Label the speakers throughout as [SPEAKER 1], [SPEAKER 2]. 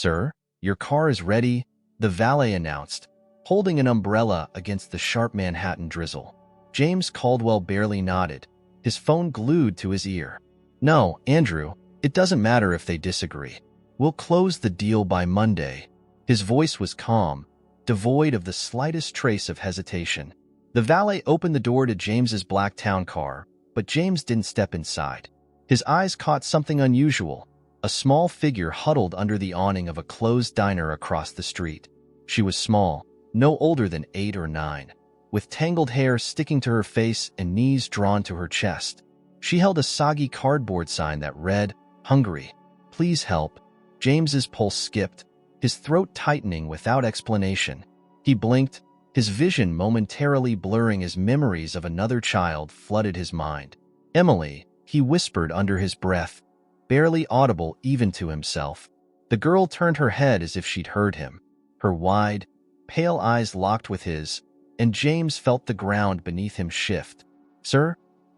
[SPEAKER 1] "Sir, your car is ready," the valet announced, holding an umbrella against the sharp Manhattan drizzle. James Caldwell barely nodded, his phone glued to his ear. "No, Andrew, it doesn't matter if they disagree. We'll close the deal by Monday." His voice was calm, devoid of the slightest trace of hesitation. The valet opened the door to James's black town car, but James didn't step inside. His eyes caught something unusual, a small figure huddled under the awning of a closed diner across the street. She was small, no older than 8 or 9, with tangled hair sticking to her face and knees drawn to her chest. She held a soggy cardboard sign that read, "Hungry. Please help." James's pulse skipped, his throat tightening without explanation. He blinked, his vision momentarily blurring as memories of another child flooded his mind. "Emily," he whispered under his breath, barely audible even to himself. The girl turned her head as if she'd heard him, her wide, pale eyes locked with his, and James felt the ground beneath him shift. "Sir?"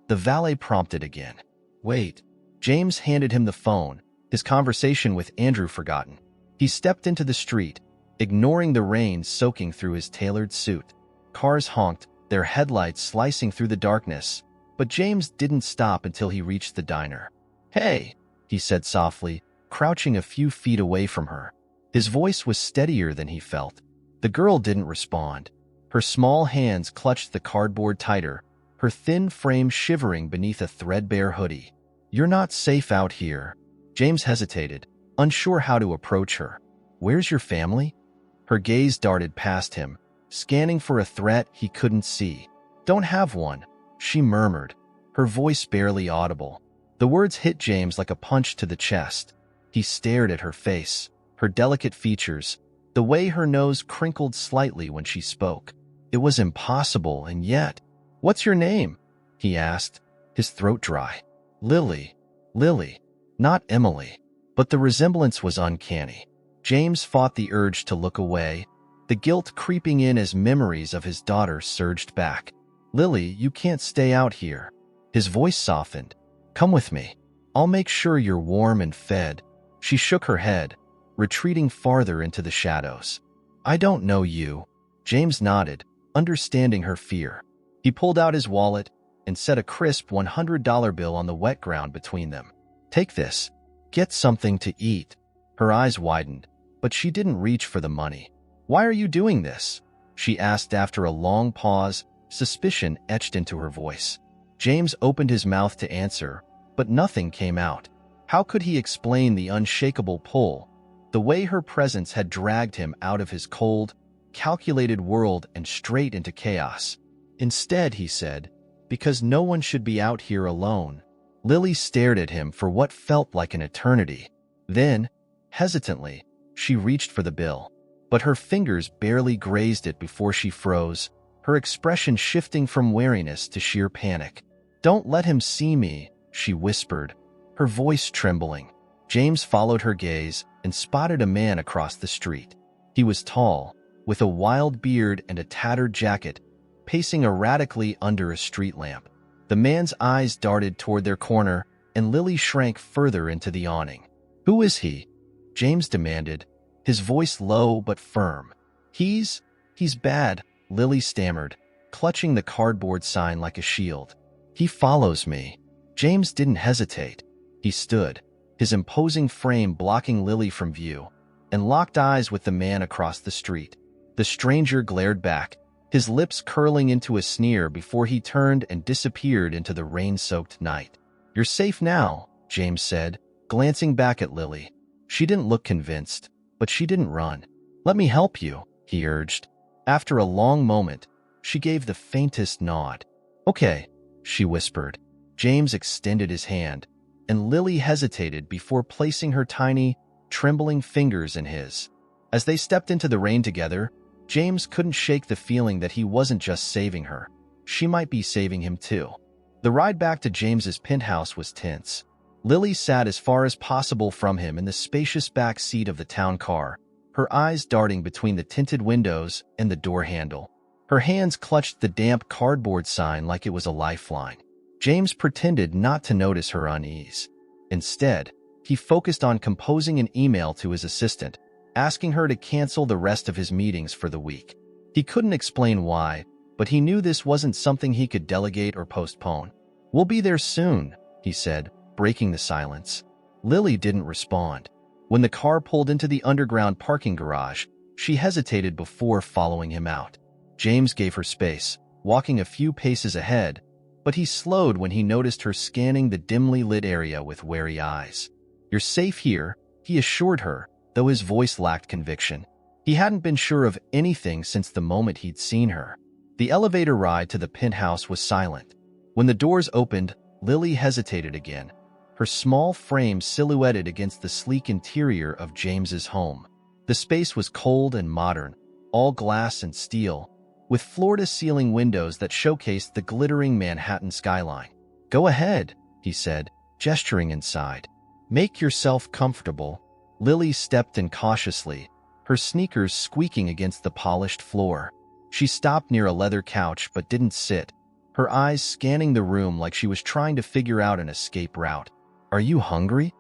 [SPEAKER 1] the valet prompted again. "Wait." James handed him the phone, his conversation with Andrew forgotten. He stepped into the street, ignoring the rain soaking through his tailored suit. Cars honked, their headlights slicing through the darkness, but James didn't stop until he reached the diner. "Hey," he said softly, crouching a few feet away from her. His voice was steadier than he felt. The girl didn't respond. Her small hands clutched the cardboard tighter, her thin frame shivering beneath a threadbare hoodie. "You're not safe out here." James hesitated, unsure how to approach her. "Where's your family?" Her gaze darted past him, scanning for a threat he couldn't see. "Don't have one," she murmured, her voice barely audible. The words hit James like a punch to the chest. He stared at her face, her delicate features, the way her nose crinkled slightly when she spoke. It was impossible, and yet— "What's your name?" he asked, his throat dry. "Lily. Lily. Not Emily." But the resemblance was uncanny. James fought the urge to look away, the guilt creeping in as memories of his daughter surged back. "Lily, you can't stay out here." His voice softened. "Come with me. I'll make sure you're warm and fed." She shook her head, retreating farther into the shadows. "I don't know you." James nodded, understanding her fear. He pulled out his wallet and set a crisp $100 bill on the wet ground between them. "Take this. Get something to eat." Her eyes widened, but she didn't reach for the money. "Why are you doing this?" she asked after a long pause, suspicion etched into her voice. James opened his mouth to answer, but nothing came out. How could he explain the unshakable pull, the way her presence had dragged him out of his cold, calculated world and straight into chaos? Instead, he said, "Because no one should be out here alone." Lily stared at him for what felt like an eternity. Then, hesitantly, she reached for the bill, but her fingers barely grazed it before she froze, her expression shifting from wariness to sheer panic. "Don't let him see me," she whispered, her voice trembling. James followed her gaze and spotted a man across the street. He was tall, with a wild beard and a tattered jacket, pacing erratically under a street lamp. The man's eyes darted toward their corner, and Lily shrank further into the awning. "Who is he?" James demanded, his voice low but firm. He's bad," Lily stammered, clutching the cardboard sign like a shield. "He follows me." James didn't hesitate. He stood, his imposing frame blocking Lily from view, and locked eyes with the man across the street. The stranger glared back, his lips curling into a sneer before he turned and disappeared into the rain-soaked night. "You're safe now," James said, glancing back at Lily. She didn't look convinced, but she didn't run. "Let me help you," he urged. After a long moment, she gave the faintest nod. "Okay," she whispered. James extended his hand, and Lily hesitated before placing her tiny, trembling fingers in his. As they stepped into the rain together, James couldn't shake the feeling that he wasn't just saving her. She might be saving him too. The ride back to James's penthouse was tense. Lily sat as far as possible from him in the spacious back seat of the town car, her eyes darting between the tinted windows and the door handle. Her hands clutched the damp cardboard sign like it was a lifeline. James pretended not to notice her unease. Instead, he focused on composing an email to his assistant, asking her to cancel the rest of his meetings for the week. He couldn't explain why, but he knew this wasn't something he could delegate or postpone. "We'll be there soon," he said, breaking the silence. Lily didn't respond. When the car pulled into the underground parking garage, she hesitated before following him out. James gave her space, walking a few paces ahead, but he slowed when he noticed her scanning the dimly lit area with wary eyes. "You're safe here," he assured her, though his voice lacked conviction. He hadn't been sure of anything since the moment he'd seen her. The elevator ride to the penthouse was silent. When the doors opened, Lily hesitated again, her small frame silhouetted against the sleek interior of James's home. The space was cold and modern, all glass and steel, with floor-to-ceiling windows that showcased the glittering Manhattan skyline. "Go ahead," he said, gesturing inside. "Make yourself comfortable." Lily stepped in cautiously, her sneakers squeaking against the polished floor. She stopped near a leather couch but didn't sit, her eyes scanning the room like she was trying to figure out an escape route. "Are you hungry?"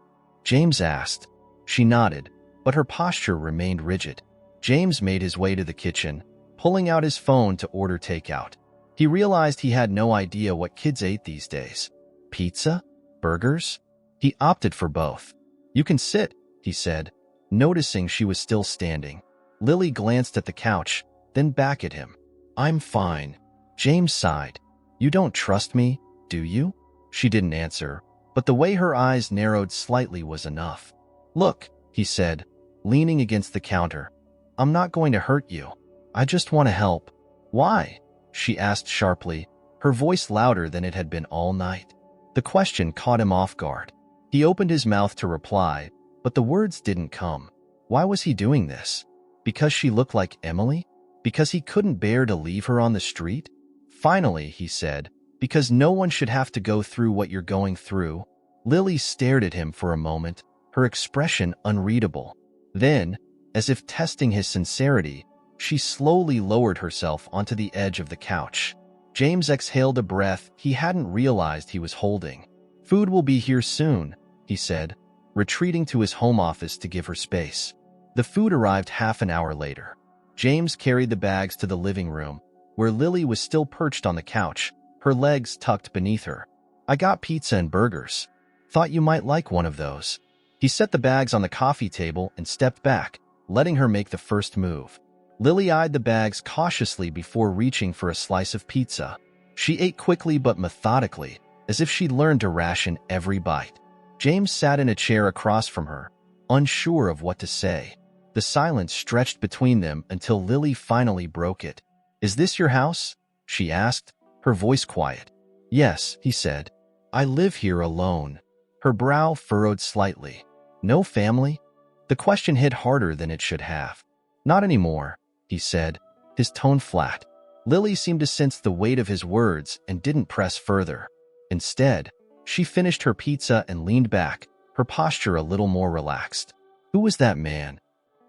[SPEAKER 1] James asked. She nodded, but her posture remained rigid. James made his way to the kitchen, pulling out his phone to order takeout. He realized he had no idea what kids ate these days. Pizza? Burgers? He opted for both. "You can sit," he said, noticing she was still standing. Lily glanced at the couch, then back at him. "I'm fine." James sighed. "You don't trust me, do you?" She didn't answer, but the way her eyes narrowed slightly was enough. "Look," he said, leaning against the counter. "I'm not going to hurt you. I just want to help." "Why?" she asked sharply, her voice louder than it had been all night. The question caught him off guard. He opened his mouth to reply, but the words didn't come. Why was he doing this? Because she looked like Emily? Because he couldn't bear to leave her on the street? Finally, he said, "Because no one should have to go through what you're going through." Lily stared at him for a moment, her expression unreadable. Then, as if testing his sincerity, she slowly lowered herself onto the edge of the couch. James exhaled a breath he hadn't realized he was holding. "Food will be here soon," he said, retreating to his home office to give her space. The food arrived half an hour later. James carried the bags to the living room, where Lily was still perched on the couch, her legs tucked beneath her. "I got pizza and burgers. Thought you might like one of those." He set the bags on the coffee table and stepped back, letting her make the first move. Lily eyed the bags cautiously before reaching for a slice of pizza. She ate quickly but methodically, as if she'd learned to ration every bite. James sat in a chair across from her, unsure of what to say. The silence stretched between them until Lily finally broke it. "Is this your house?" she asked, her voice quiet. "Yes," he said. "I live here alone." Her brow furrowed slightly. "No family?" The question hit harder than it should have. "Not anymore," he said, his tone flat. Lily seemed to sense the weight of his words and didn't press further. Instead, she finished her pizza and leaned back, her posture a little more relaxed. "Who was that man?"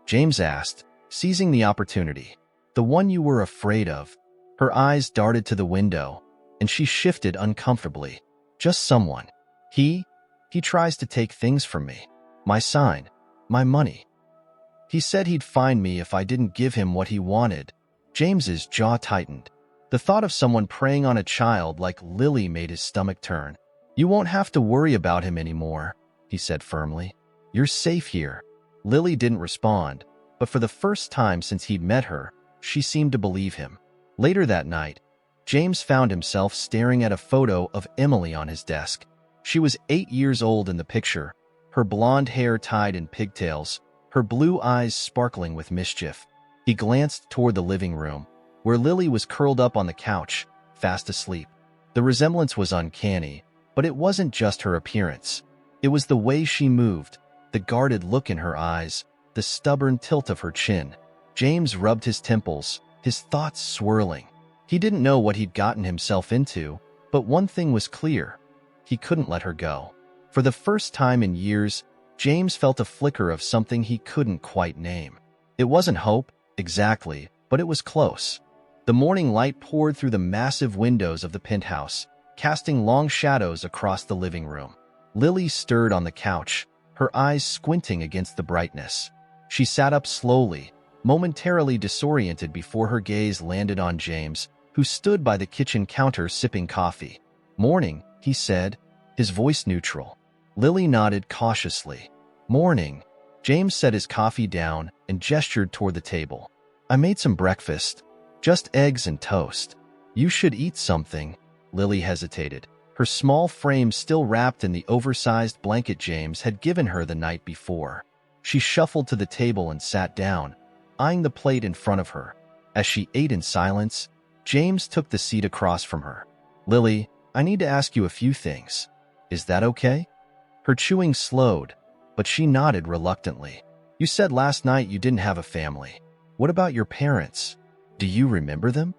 [SPEAKER 1] James asked, seizing the opportunity. "The one you were afraid of." Her eyes darted to the window, and she shifted uncomfortably. "Just someone. He tries to take things from me. My sign, my money. He said he'd find me if I didn't give him what he wanted." James's jaw tightened. The thought of someone preying on a child like Lily made his stomach turn. "You won't have to worry about him anymore," he said firmly. "You're safe here." Lily didn't respond, but for the first time since he'd met her, she seemed to believe him. Later that night, James found himself staring at a photo of Emily on his desk. She was 8 years old in the picture, her blonde hair tied in pigtails, her blue eyes sparkling with mischief. He glanced toward the living room, where Lily was curled up on the couch, fast asleep. The resemblance was uncanny, but it wasn't just her appearance. It was the way she moved, the guarded look in her eyes, the stubborn tilt of her chin. James rubbed his temples, his thoughts swirling. He didn't know what he'd gotten himself into, but one thing was clear. He couldn't let her go. For the first time in years, James felt a flicker of something he couldn't quite name. It wasn't hope, exactly, but it was close. The morning light poured through the massive windows of the penthouse, casting long shadows across the living room. Lily stirred on the couch, her eyes squinting against the brightness. She sat up slowly, momentarily disoriented before her gaze landed on James, who stood by the kitchen counter sipping coffee. "Morning," he said, his voice neutral. Lily nodded cautiously. "Morning." James set his coffee down and gestured toward the table. "I made some breakfast. Just eggs and toast. You should eat something." Lily hesitated, her small frame still wrapped in the oversized blanket James had given her the night before. She shuffled to the table and sat down, eyeing the plate in front of her. As she ate in silence, James took the seat across from her. "Lily, I need to ask you a few things. Is that okay?" Her chewing slowed, but she nodded reluctantly. "You said last night you didn't have a family. What about your parents? Do you remember them?"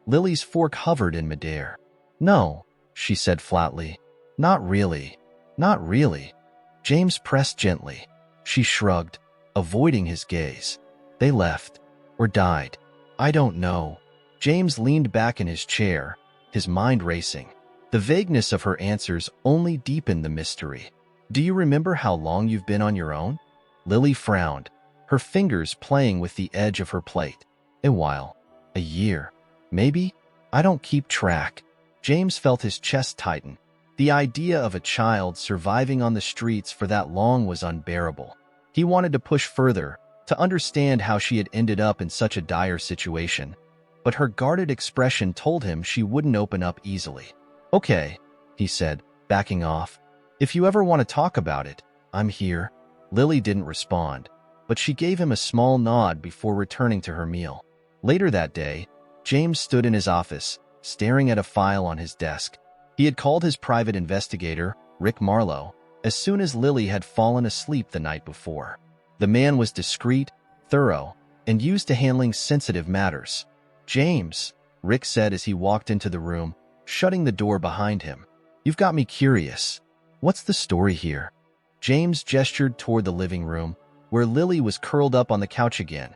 [SPEAKER 1] Lily's fork hovered in midair. "No," she said flatly. "Not really. Not really." James pressed gently. She shrugged, avoiding his gaze. "They left. Or died. I don't know." James leaned back in his chair, his mind racing. The vagueness of her answers only deepened the mystery. "Do you remember how long you've been on your own?" Lily frowned, her fingers playing with the edge of her plate. "A while. A year. Maybe? I don't keep track." James felt his chest tighten. The idea of a child surviving on the streets for that long was unbearable. He wanted to push further, to understand how she had ended up in such a dire situation. But her guarded expression told him she wouldn't open up easily. "Okay," he said, backing off. "If you ever want to talk about it, I'm here." Lily didn't respond, but she gave him a small nod before returning to her meal. Later that day, James stood in his office, staring at a file on his desk. He had called his private investigator, Rick Marlowe, as soon as Lily had fallen asleep the night before. The man was discreet, thorough, and used to handling sensitive matters. "James," Rick said as he walked into the room, shutting the door behind him. "You've got me curious. What's the story here?" James gestured toward the living room, where Lily was curled up on the couch again,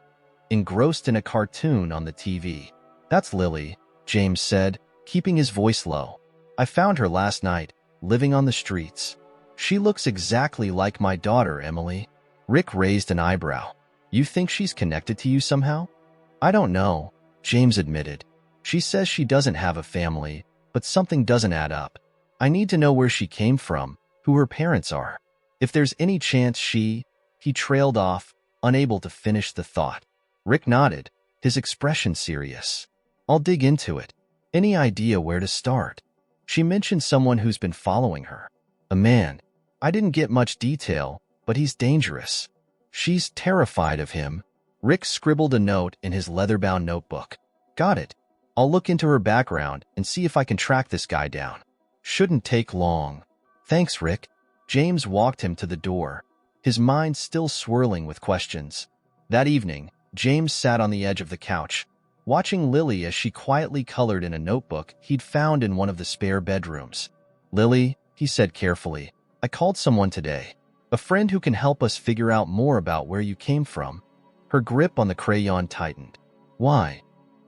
[SPEAKER 1] engrossed in a cartoon on the TV. "That's Lily," James said, keeping his voice low. "I found her last night, living on the streets. She looks exactly like my daughter, Emily." Rick raised an eyebrow. "You think she's connected to you somehow?" "I don't know," James admitted. "She says she doesn't have a family, but something doesn't add up. I need to know where she came from, who her parents are. If there's any chance she—" He trailed off, unable to finish the thought. Rick nodded, his expression serious. "I'll dig into it. Any idea where to start?" "She mentioned someone who's been following her. A man. I didn't get much detail, but he's dangerous. She's terrified of him." Rick scribbled a note in his leather-bound notebook. "Got it. I'll look into her background and see if I can track this guy down. Shouldn't take long." "Thanks, Rick." James walked him to the door, his mind still swirling with questions. That evening, James sat on the edge of the couch, watching Lily as she quietly colored in a notebook he'd found in one of the spare bedrooms. "Lily," he said carefully, "I called someone today. A friend who can help us figure out more about where you came from." Her grip on the crayon tightened. "Why?"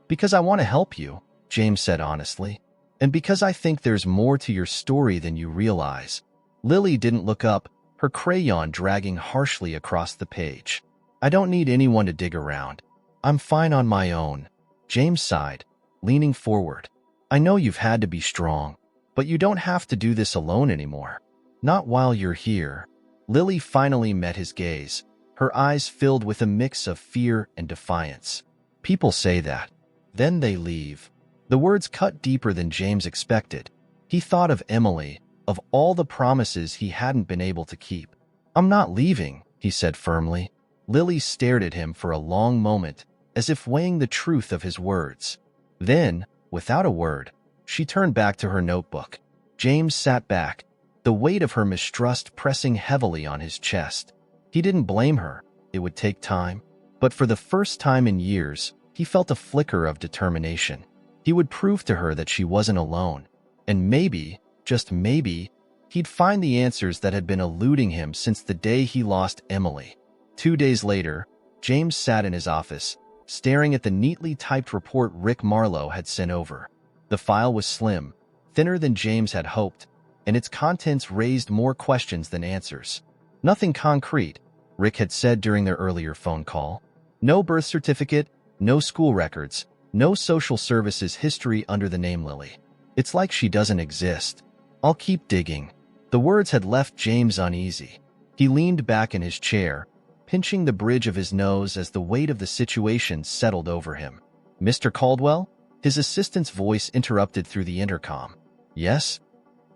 [SPEAKER 1] "Because I want to help you," James said honestly. "And because I think there's more to your story than you realize." Lily didn't look up, her crayon dragging harshly across the page. "I don't need anyone to dig around. I'm fine on my own." James sighed, leaning forward. "I know you've had to be strong, but you don't have to do this alone anymore. Not while you're here." Lily finally met his gaze, her eyes filled with a mix of fear and defiance. "People say that. Then they leave." The words cut deeper than James expected. He thought of Emily, of all the promises he hadn't been able to keep. "I'm not leaving," he said firmly. Lily stared at him for a long moment, as if weighing the truth of his words. Then, without a word, she turned back to her notebook. James sat back, the weight of her mistrust pressing heavily on his chest. He didn't blame her. It would take time. But for the first time in years, he felt a flicker of determination. He would prove to her that she wasn't alone. And maybe, just maybe, he'd find the answers that had been eluding him since the day he lost Emily. 2 days later, James sat in his office, staring at the neatly typed report Rick Marlowe had sent over. The file was slim, thinner than James had hoped, and its contents raised more questions than answers. Nothing concrete, Rick had said during their earlier phone call. No birth certificate, no school records, no social services history under the name Lily. It's like she doesn't exist. I'll keep digging. The words had left James uneasy. He leaned back in his chair, pinching the bridge of his nose as the weight of the situation settled over him. Mr. Caldwell? His assistant's voice interrupted through the intercom. Yes?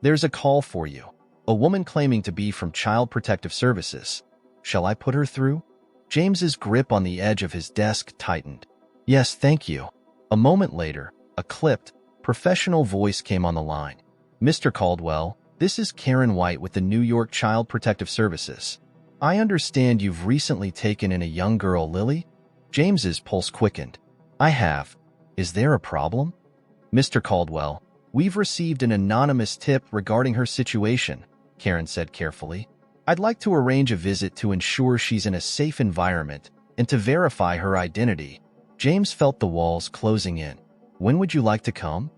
[SPEAKER 1] There's a call for you. A woman claiming to be from Child Protective Services. Shall I put her through? James's grip on the edge of his desk tightened. Yes, thank you. A moment later, a clipped, professional voice came on the line. Mr. Caldwell, this is Karen White with the New York Child Protective Services. I understand you've recently taken in a young girl, Lily? James's pulse quickened. I have. Is there a problem? Mr. Caldwell, we've received an anonymous tip regarding her situation, Karen said carefully. I'd like to arrange a visit to ensure she's in a safe environment and to verify her identity. James felt the walls closing in. When would you like to come?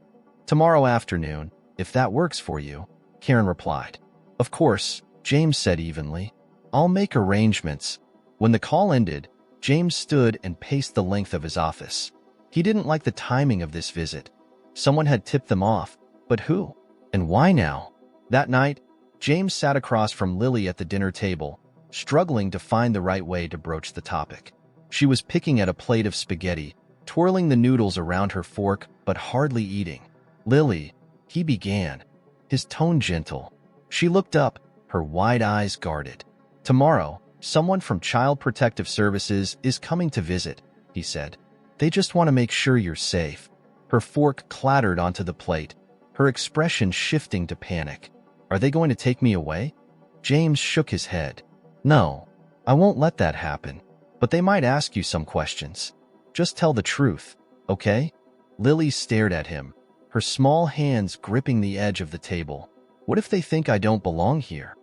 [SPEAKER 1] Tomorrow afternoon, if that works for you, Karen replied. Of course, James said evenly. I'll make arrangements. When the call ended, James stood and paced the length of his office. He didn't like the timing of this visit. Someone had tipped them off, but who? And why now? That night, James sat across from Lily at the dinner table, struggling to find the right way to broach the topic. She was picking at a plate of spaghetti, twirling the noodles around her fork, but hardly eating. Lily, he began, his tone gentle. She looked up, her wide eyes guarded. Tomorrow, someone from Child Protective Services is coming to visit, he said. They just want to make sure you're safe. Her fork clattered onto the plate, her expression shifting to panic. Are they going to take me away? James shook his head. No, I won't let that happen. But they might ask you some questions. Just tell the truth, okay? Lily stared at him, her small hands gripping the edge of the table. What if they think I don't belong here?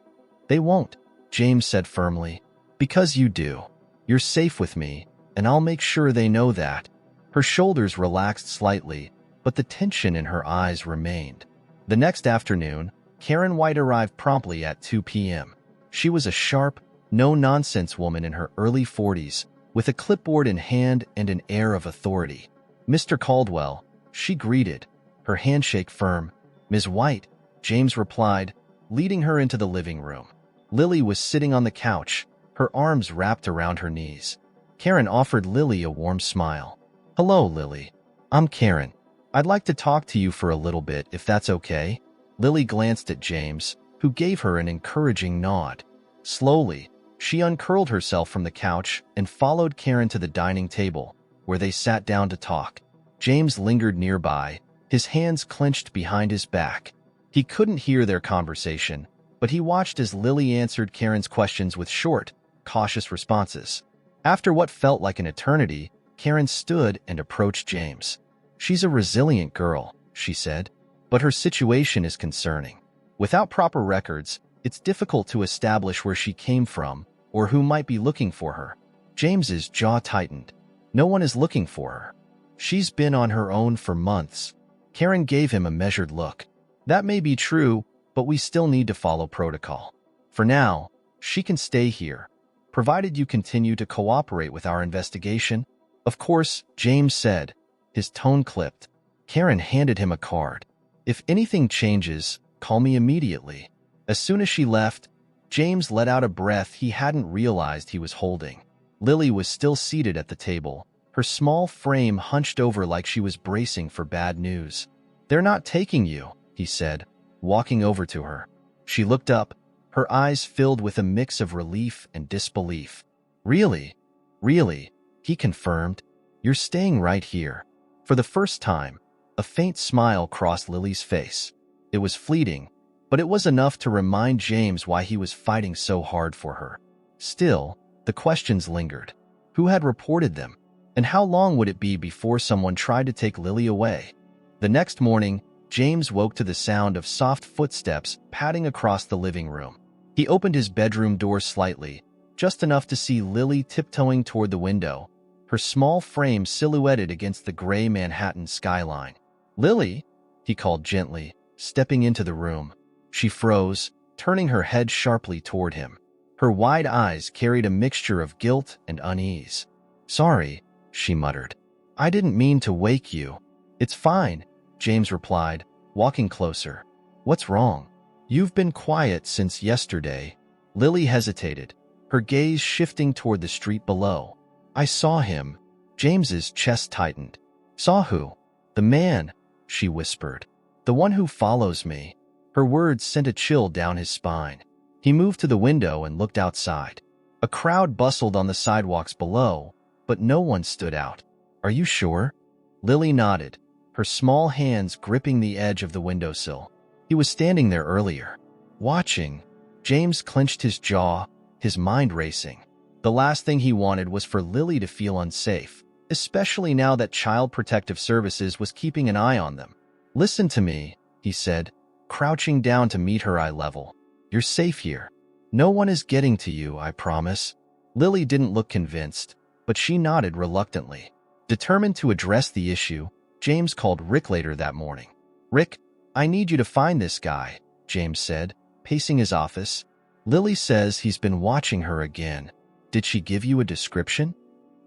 [SPEAKER 1] They won't, James said firmly. Because you do. You're safe with me, and I'll make sure they know that. Her shoulders relaxed slightly, but the tension in her eyes remained. The next afternoon, Karen White arrived promptly at 2 p.m. She was a sharp, no-nonsense woman in her early 40s, with a clipboard in hand and an air of authority. Mr. Caldwell, she greeted, her handshake firm. Ms. White, James replied, leading her into the living room. Lily was sitting on the couch, her arms wrapped around her knees. Karen offered Lily a warm smile. Hello, Lily. I'm Karen. I'd like to talk to you for a little bit, if that's okay. Lily glanced at James, who gave her an encouraging nod. Slowly, she uncurled herself from the couch and followed Karen to the dining table, where they sat down to talk. James lingered nearby, his hands clenched behind his back. He couldn't hear their conversation, but he watched as Lily answered Karen's questions with short, cautious responses. After what felt like an eternity, Karen stood and approached James. She's a resilient girl, she said, but her situation is concerning. Without proper records, it's difficult to establish where she came from or who might be looking for her. James's jaw tightened. No one is looking for her. She's been on her own for months. Karen gave him a measured look. That may be true, but we still need to follow protocol. For now, she can stay here, provided you continue to cooperate with our investigation. Of course, James said, his tone clipped. Karen handed him a card. If anything changes, call me immediately. As soon as she left, James let out a breath he hadn't realized he was holding. Lily was still seated at the table, her small frame hunched over like she was bracing for bad news. They're not taking you, he said, walking over to her. She looked up, her eyes filled with a mix of relief and disbelief. Really? Really? He confirmed. You're staying right here. For the first time, a faint smile crossed Lily's face. It was fleeting, but it was enough to remind James why he was fighting so hard for her. Still, the questions lingered. Who had reported them? And how long would it be before someone tried to take Lily away? The next morning, James woke to the sound of soft footsteps padding across the living room. He opened his bedroom door slightly, just enough to see Lily tiptoeing toward the window, her small frame silhouetted against the gray Manhattan skyline. Lily, he called gently, stepping into the room. She froze, turning her head sharply toward him. Her wide eyes carried a mixture of guilt and unease. "Sorry," she muttered. "I didn't mean to wake you." "It's fine," James replied, walking closer. "What's wrong?" "You've been quiet since yesterday." Lily hesitated, her gaze shifting toward the street below. "I saw him." James's chest tightened. "Saw who?" "The man," she whispered. "The one who follows me." Her words sent a chill down his spine. He moved to the window and looked outside. A crowd bustled on the sidewalks below, but no one stood out. "Are you sure?" Lily nodded, her small hands gripping the edge of the windowsill. "He was standing there earlier." Watching, James clenched his jaw, his mind racing. The last thing he wanted was for Lily to feel unsafe, especially now that Child Protective Services was keeping an eye on them. "Listen to me," he said, crouching down to meet her eye level. "You're safe here. No one is getting to you, I promise." Lily didn't look convinced, but she nodded reluctantly. Determined to address the issue, James called Rick later that morning. "Rick, I need you to find this guy," James said, pacing his office. "Lily says he's been watching her again. Did she give you a description?"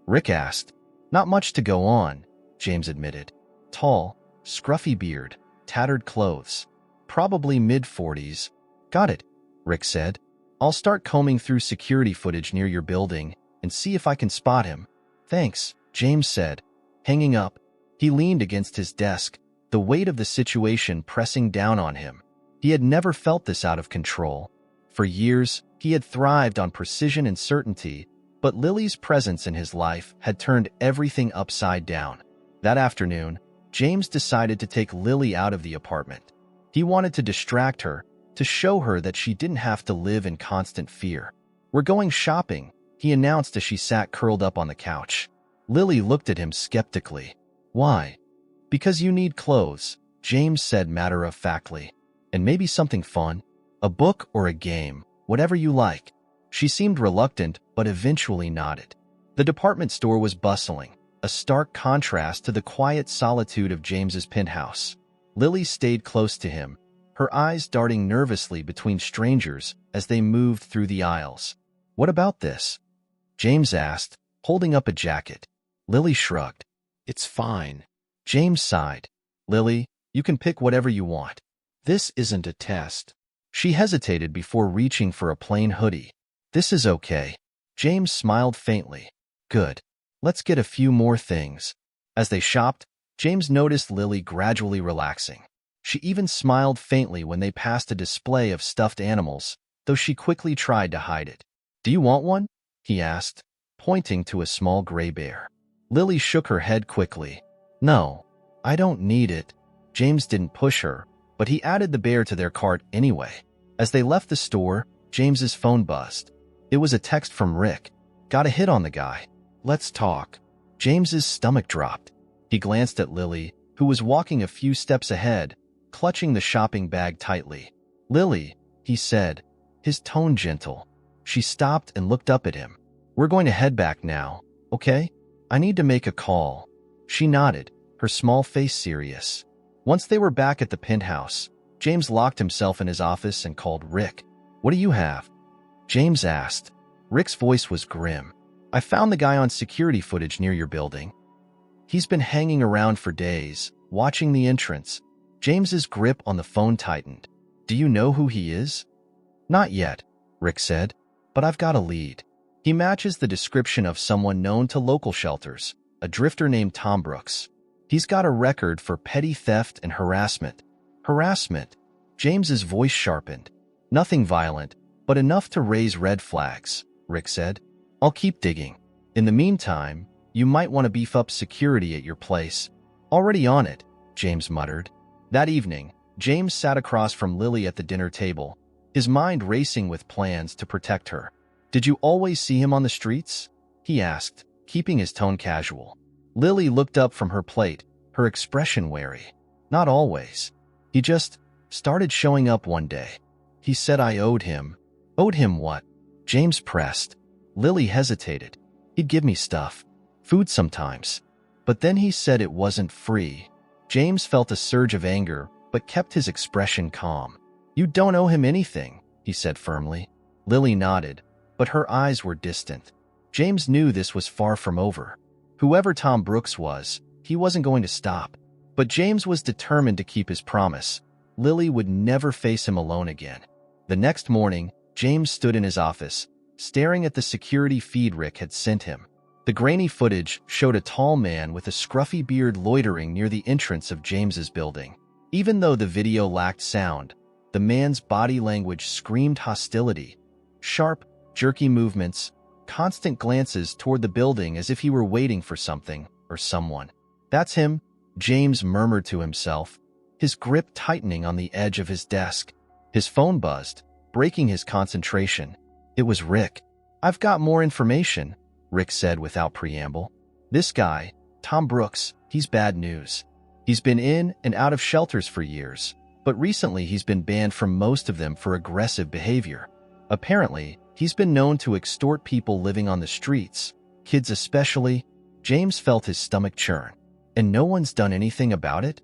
[SPEAKER 1] Rick asked. "Not much to go on," James admitted. "Tall, scruffy beard, tattered clothes. Probably mid-40s. "Got it," Rick said. "I'll start combing through security footage near your building and see if I can spot him." "Thanks," James said. Hanging up, he leaned against his desk, the weight of the situation pressing down on him. He had never felt this out of control. For years, he had thrived on precision and certainty, but Lily's presence in his life had turned everything upside down. That afternoon, James decided to take Lily out of the apartment. He wanted to distract her, to show her that she didn't have to live in constant fear. "We're going shopping," he announced as she sat curled up on the couch. Lily looked at him skeptically. "Why?" "Because you need clothes," James said matter-of-factly. "And maybe something fun. A book or a game, whatever you like." She seemed reluctant, but eventually nodded. The department store was bustling, a stark contrast to the quiet solitude of James's penthouse. Lily stayed close to him, her eyes darting nervously between strangers as they moved through the aisles. "What about this?" James asked, holding up a jacket. Lily shrugged. "It's fine." James sighed. "Lily, you can pick whatever you want. This isn't a test." She hesitated before reaching for a plain hoodie. "This is okay." James smiled faintly. "Good. Let's get a few more things." As they shopped, James noticed Lily gradually relaxing. She even smiled faintly when they passed a display of stuffed animals, though she quickly tried to hide it. "Do you want one?" he asked, pointing to a small gray bear. Lily shook her head quickly. "No, I don't need it." James didn't push her, but he added the bear to their cart anyway. As they left the store, James's phone buzzed. It was a text from Rick. "Got a hit on the guy. Let's talk." James's stomach dropped. He glanced at Lily, who was walking a few steps ahead, clutching the shopping bag tightly. "Lily," he said, his tone gentle. She stopped and looked up at him. "We're going to head back now, okay? I need to make a call." She nodded, her small face serious. Once they were back at the penthouse, James locked himself in his office and called Rick. "What do you have?" James asked. Rick's voice was grim. "I found the guy on security footage near your building. He's been hanging around for days, watching the entrance." James's grip on the phone tightened. "Do you know who he is?" "Not yet," Rick said, "but I've got a lead. He matches the description of someone known to local shelters, a drifter named Tom Brooks. He's got a record for petty theft and harassment." "Harassment?" James's voice sharpened. "Nothing violent, but enough to raise red flags," Rick said. "I'll keep digging. In the meantime, you might want to beef up security at your place." "Already on it," James muttered. That evening, James sat across from Lily at the dinner table, his mind racing with plans to protect her. "Did you always see him on the streets?" he asked, keeping his tone casual. Lily looked up from her plate, her expression wary. "Not always. He just started showing up one day. He said I owed him." "Owed him what?" James pressed. Lily hesitated. "He'd give me stuff. Food sometimes. But then he said it wasn't free." James felt a surge of anger, but kept his expression calm. "You don't owe him anything," he said firmly. Lily nodded, but her eyes were distant. James knew this was far from over. Whoever Tom Brooks was, he wasn't going to stop. But James was determined to keep his promise. Lily would never face him alone again. The next morning, James stood in his office, staring at the security feed Rick had sent him. The grainy footage showed a tall man with a scruffy beard loitering near the entrance of James's building. Even though the video lacked sound, the man's body language screamed hostility. Sharp, jerky movements, constant glances toward the building as if he were waiting for something or someone. "That's him," James murmured to himself, his grip tightening on the edge of his desk. His phone buzzed, breaking his concentration. It was Rick. "I've got more information," Rick said without preamble. "This guy, Tom Brooks, he's bad news. He's been in and out of shelters for years, but recently he's been banned from most of them for aggressive behavior. Apparently, he's been known to extort people living on the streets, kids especially." James felt his stomach churn. "And no one's done anything about it?"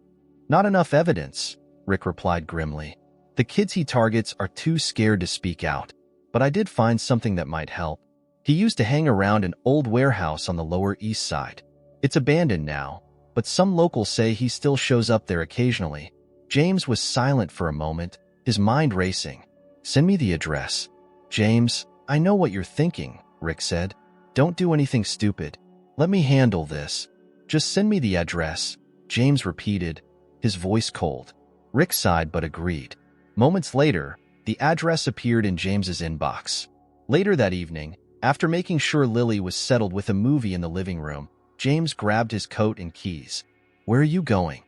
[SPEAKER 1] "Not enough evidence," Rick replied grimly. "The kids he targets are too scared to speak out. But I did find something that might help. He used to hang around an old warehouse on the Lower East Side. It's abandoned now, but some locals say he still shows up there occasionally." James was silent for a moment, his mind racing. "Send me the address." "James, I know what you're thinking," Rick said. "Don't do anything stupid. Let me handle this. Just send me the address," James repeated, his voice cold. Rick sighed but agreed. Moments later, the address appeared in James's inbox. Later that evening, after making sure Lily was settled with a movie in the living room, James grabbed his coat and keys. "Where are you going?"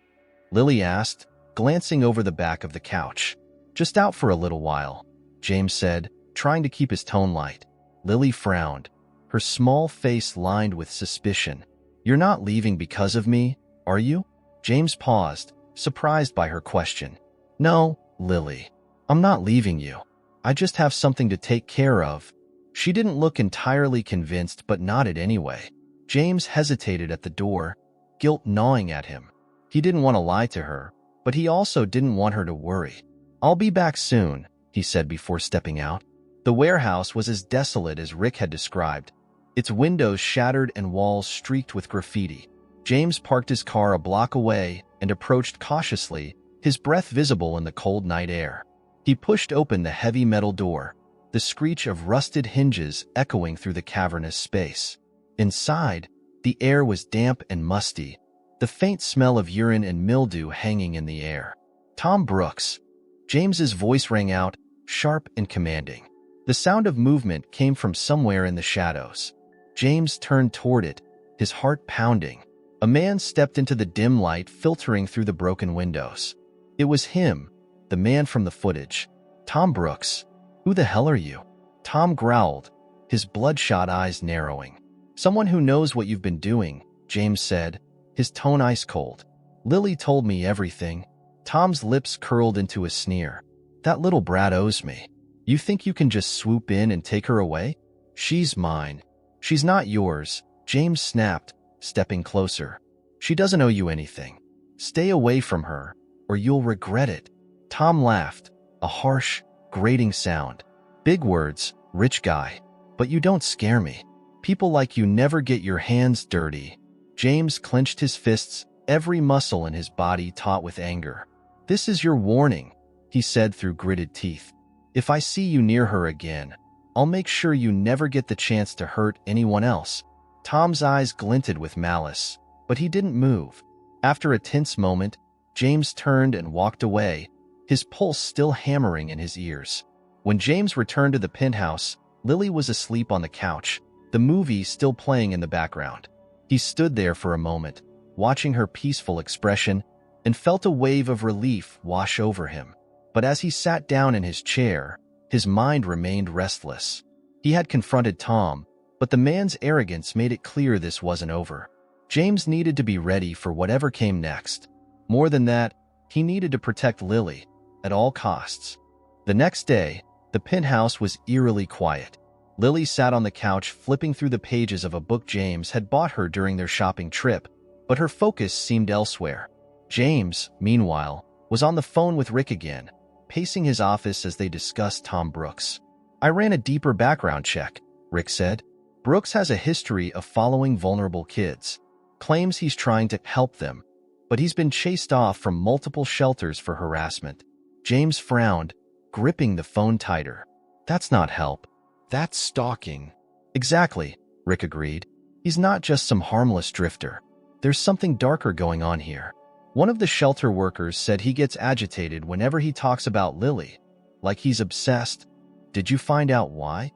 [SPEAKER 1] Lily asked, glancing over the back of the couch. "Just out for a little while," James said, trying to keep his tone light. Lily frowned, her small face lined with suspicion. "You're not leaving because of me, are you?" James paused, surprised by her question. "No, Lily. I'm not leaving you. I just have something to take care of." She didn't look entirely convinced but nodded anyway. James hesitated at the door, guilt gnawing at him. He didn't want to lie to her, but he also didn't want her to worry. "I'll be back soon," he said before stepping out. The warehouse was as desolate as Rick had described, its windows shattered and walls streaked with graffiti. James parked his car a block away and approached cautiously, his breath visible in the cold night air. He pushed open the heavy metal door, the screech of rusted hinges echoing through the cavernous space. Inside, the air was damp and musty, the faint smell of urine and mildew hanging in the air. "Tom Brooks." James's voice rang out, sharp and commanding. The sound of movement came from somewhere in the shadows. James turned toward it, his heart pounding. A man stepped into the dim light filtering through the broken windows. It was him, the man from the footage. "Tom Brooks, who the hell are you?" Tom growled, his bloodshot eyes narrowing. "Someone who knows what you've been doing," James said, his tone ice cold. "Lily told me everything." Tom's lips curled into a sneer. "That little brat owes me. You think you can just swoop in and take her away? She's mine." "She's not yours," James snapped, stepping closer. "She doesn't owe you anything. Stay away from her, or you'll regret it." Tom laughed, a harsh, grating sound. "Big words, rich guy. But you don't scare me. People like you never get your hands dirty." James clenched his fists, every muscle in his body taut with anger. "This is your warning," he said through gritted teeth. "If I see you near her again, I'll make sure you never get the chance to hurt anyone else." Tom's eyes glinted with malice, but he didn't move. After a tense moment, James turned and walked away, his pulse still hammering in his ears. When James returned to the penthouse, Lily was asleep on the couch, the movie still playing in the background. He stood there for a moment, watching her peaceful expression, and felt a wave of relief wash over him. But as he sat down in his chair, his mind remained restless. He had confronted Tom, but the man's arrogance made it clear this wasn't over. James needed to be ready for whatever came next. More than that, he needed to protect Lily, at all costs. The next day, the penthouse was eerily quiet. Lily sat on the couch flipping through the pages of a book James had bought her during their shopping trip, but her focus seemed elsewhere. James, meanwhile, was on the phone with Rick again, pacing his office as they discussed Tom Brooks. I ran a deeper background check, Rick said. Brooks has a history of following vulnerable kids, claims he's trying to help them, but he's been chased off from multiple shelters for harassment. James frowned, gripping the phone tighter. That's not help. That's stalking. Exactly, Rick agreed. He's not just some harmless drifter. There's something darker going on here. One of the shelter workers said he gets agitated whenever he talks about Lily, like he's obsessed. Did you find out why?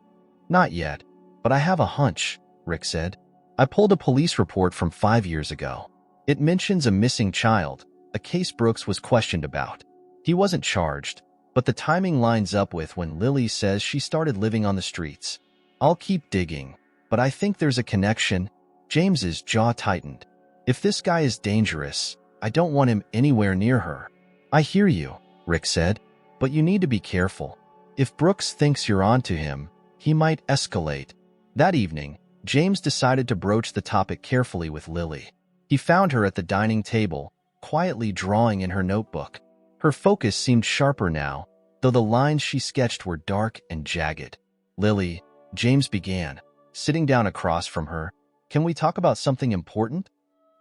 [SPEAKER 1] Not yet, but I have a hunch, Rick said. I pulled a police report from 5 years ago. It mentions a missing child, a case Brooks was questioned about. He wasn't charged, but the timing lines up with when Lily says she started living on the streets. I'll keep digging, but I think there's a connection. James's jaw tightened. If this guy is dangerous, I don't want him anywhere near her. I hear you, Rick said, but you need to be careful. If Brooks thinks you're onto him, he might escalate. That evening, James decided to broach the topic carefully with Lily. He found her at the dining table, quietly drawing in her notebook. Her focus seemed sharper now, though the lines she sketched were dark and jagged. Lily, James began, sitting down across from her. Can we talk about something important?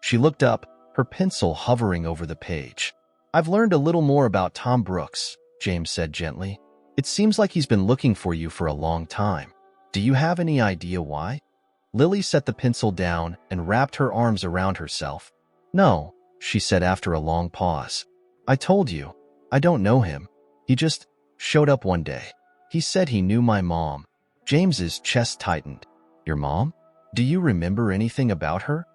[SPEAKER 1] She looked up, her pencil hovering over the page. I've learned a little more about Tom Brooks, James said gently. It seems like he's been looking for you for a long time. Do you have any idea why? Lily set the pencil down and wrapped her arms around herself. No, she said after a long pause. I told you, I don't know him. He just showed up one day. He said he knew my mom. James's chest tightened. Your mom? Do you remember anything about her?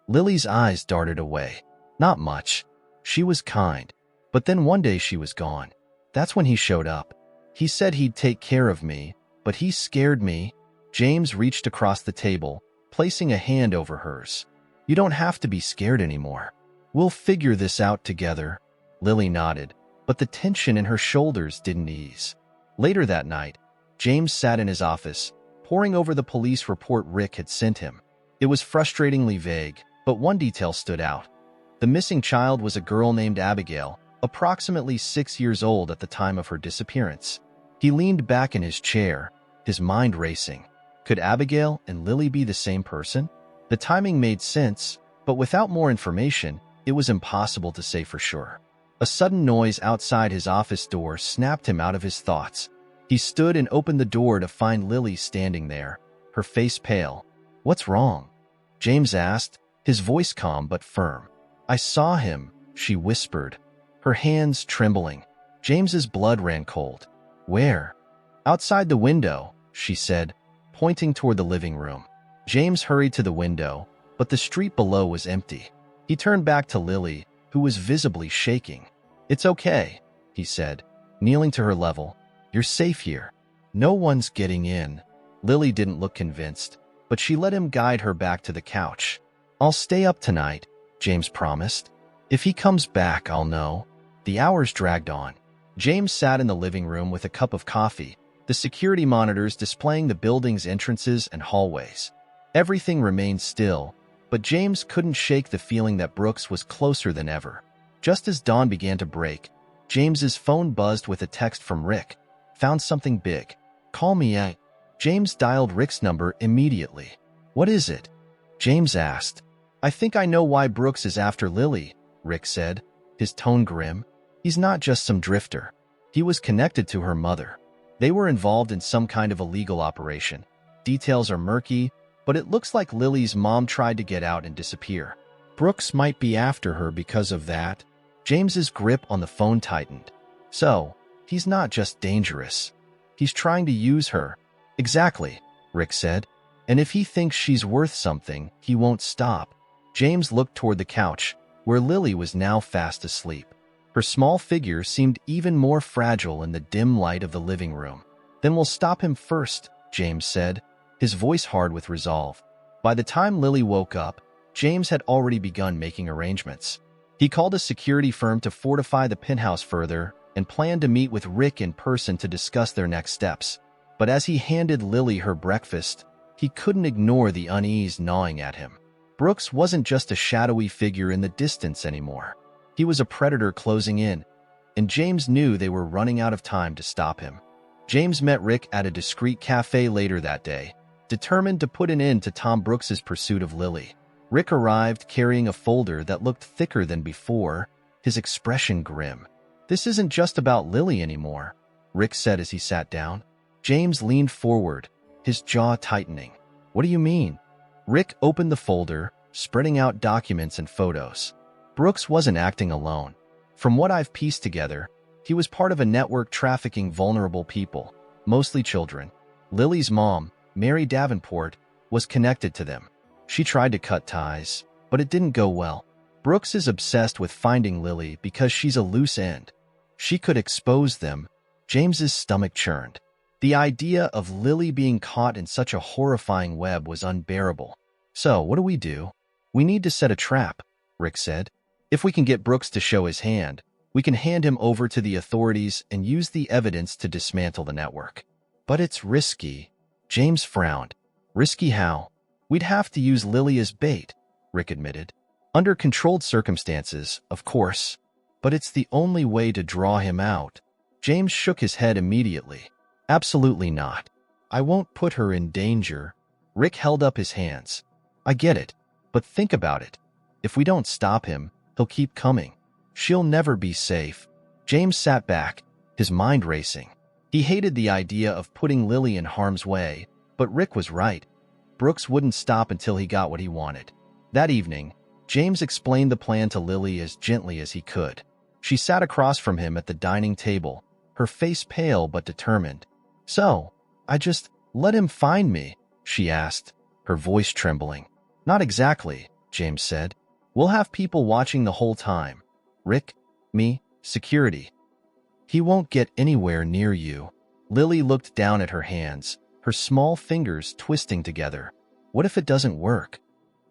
[SPEAKER 1] Lily's eyes darted away. Not much. She was kind. But then one day she was gone. That's when he showed up. He said he'd take care of me, but he scared me. James reached across the table, placing a hand over hers. You don't have to be scared anymore. We'll figure this out together. Lily nodded, but the tension in her shoulders didn't ease. Later that night, James sat in his office, poring over the police report Rick had sent him. It was frustratingly vague, but one detail stood out. The missing child was a girl named Abigail, approximately 6 years old at the time of her disappearance. He leaned back in his chair, his mind racing. Could Abigail and Lily be the same person? The timing made sense, but without more information, it was impossible to say for sure. A sudden noise outside his office door snapped him out of his thoughts. He stood and opened the door to find Lily standing there, her face pale. What's wrong? James asked, his voice calm but firm. I saw him, she whispered, her hands trembling. James's blood ran cold. Where? Outside the window, she said, pointing toward the living room. James hurried to the window, but the street below was empty. He turned back to Lily, who was visibly shaking. It's okay, he said, kneeling to her level. You're safe here. No one's getting in. Lily didn't look convinced, but she let him guide her back to the couch. I'll stay up tonight, James promised. If he comes back, I'll know. The hours dragged on. James sat in the living room with a cup of coffee, the security monitors displaying the building's entrances and hallways. Everything remained still, but James couldn't shake the feeling that Brooks was closer than ever. Just as dawn began to break, James's phone buzzed with a text from Rick. Found something big. Call me at. James dialed Rick's number immediately. What is it? James asked. I think I know why Brooks is after Lily, Rick said, his tone grim. He's not just some drifter. He was connected to her mother. They were involved in some kind of illegal operation. Details are murky, but it looks like Lily's mom tried to get out and disappear. Brooks might be after her because of that. James's grip on the phone tightened. So, he's not just dangerous. He's trying to use her. Exactly, Rick said. And if he thinks she's worth something, he won't stop. James looked toward the couch, where Lily was now fast asleep. Her small figure seemed even more fragile in the dim light of the living room. Then we'll stop him first, James said, his voice hard with resolve. By the time Lily woke up, James had already begun making arrangements. He called a security firm to fortify the penthouse further and planned to meet with Rick in person to discuss their next steps. But as he handed Lily her breakfast, he couldn't ignore the unease gnawing at him. Brooks wasn't just a shadowy figure in the distance anymore. He was a predator closing in, and James knew they were running out of time to stop him. James met Rick at a discreet cafe later that day, determined to put an end to Tom Brooks's pursuit of Lily. Rick arrived carrying a folder that looked thicker than before, his expression grim. "This isn't just about Lily anymore," Rick said as he sat down. James leaned forward, his jaw tightening. "What do you mean?" Rick opened the folder, spreading out documents and photos. Brooks wasn't acting alone. From what I've pieced together, he was part of a network trafficking vulnerable people, mostly children. Lily's mom, Mary Davenport, was connected to them. She tried to cut ties, but it didn't go well. Brooks is obsessed with finding Lily because she's a loose end. She could expose them. James's stomach churned. The idea of Lily being caught in such a horrifying web was unbearable. "So, what do we do?" "We need to set a trap," Rick said. "If we can get Brooks to show his hand, we can hand him over to the authorities and use the evidence to dismantle the network." "But it's risky." James frowned. "Risky how?" "We'd have to use Lily as bait," Rick admitted. "Under controlled circumstances, of course. But it's the only way to draw him out." James shook his head immediately. "Absolutely not. I won't put her in danger." Rick held up his hands. "I get it, but think about it. If we don't stop him, he'll keep coming. She'll never be safe." James sat back, his mind racing. He hated the idea of putting Lily in harm's way, but Rick was right. Brooks wouldn't stop until he got what he wanted. That evening, James explained the plan to Lily as gently as he could. She sat across from him at the dining table, her face pale but determined. "So, I just let him find me?" she asked, her voice trembling. "Not exactly," James said. "We'll have people watching the whole time. Rick, me, security. He won't get anywhere near you." Lily looked down at her hands, her small fingers twisting together. "What if it doesn't work?"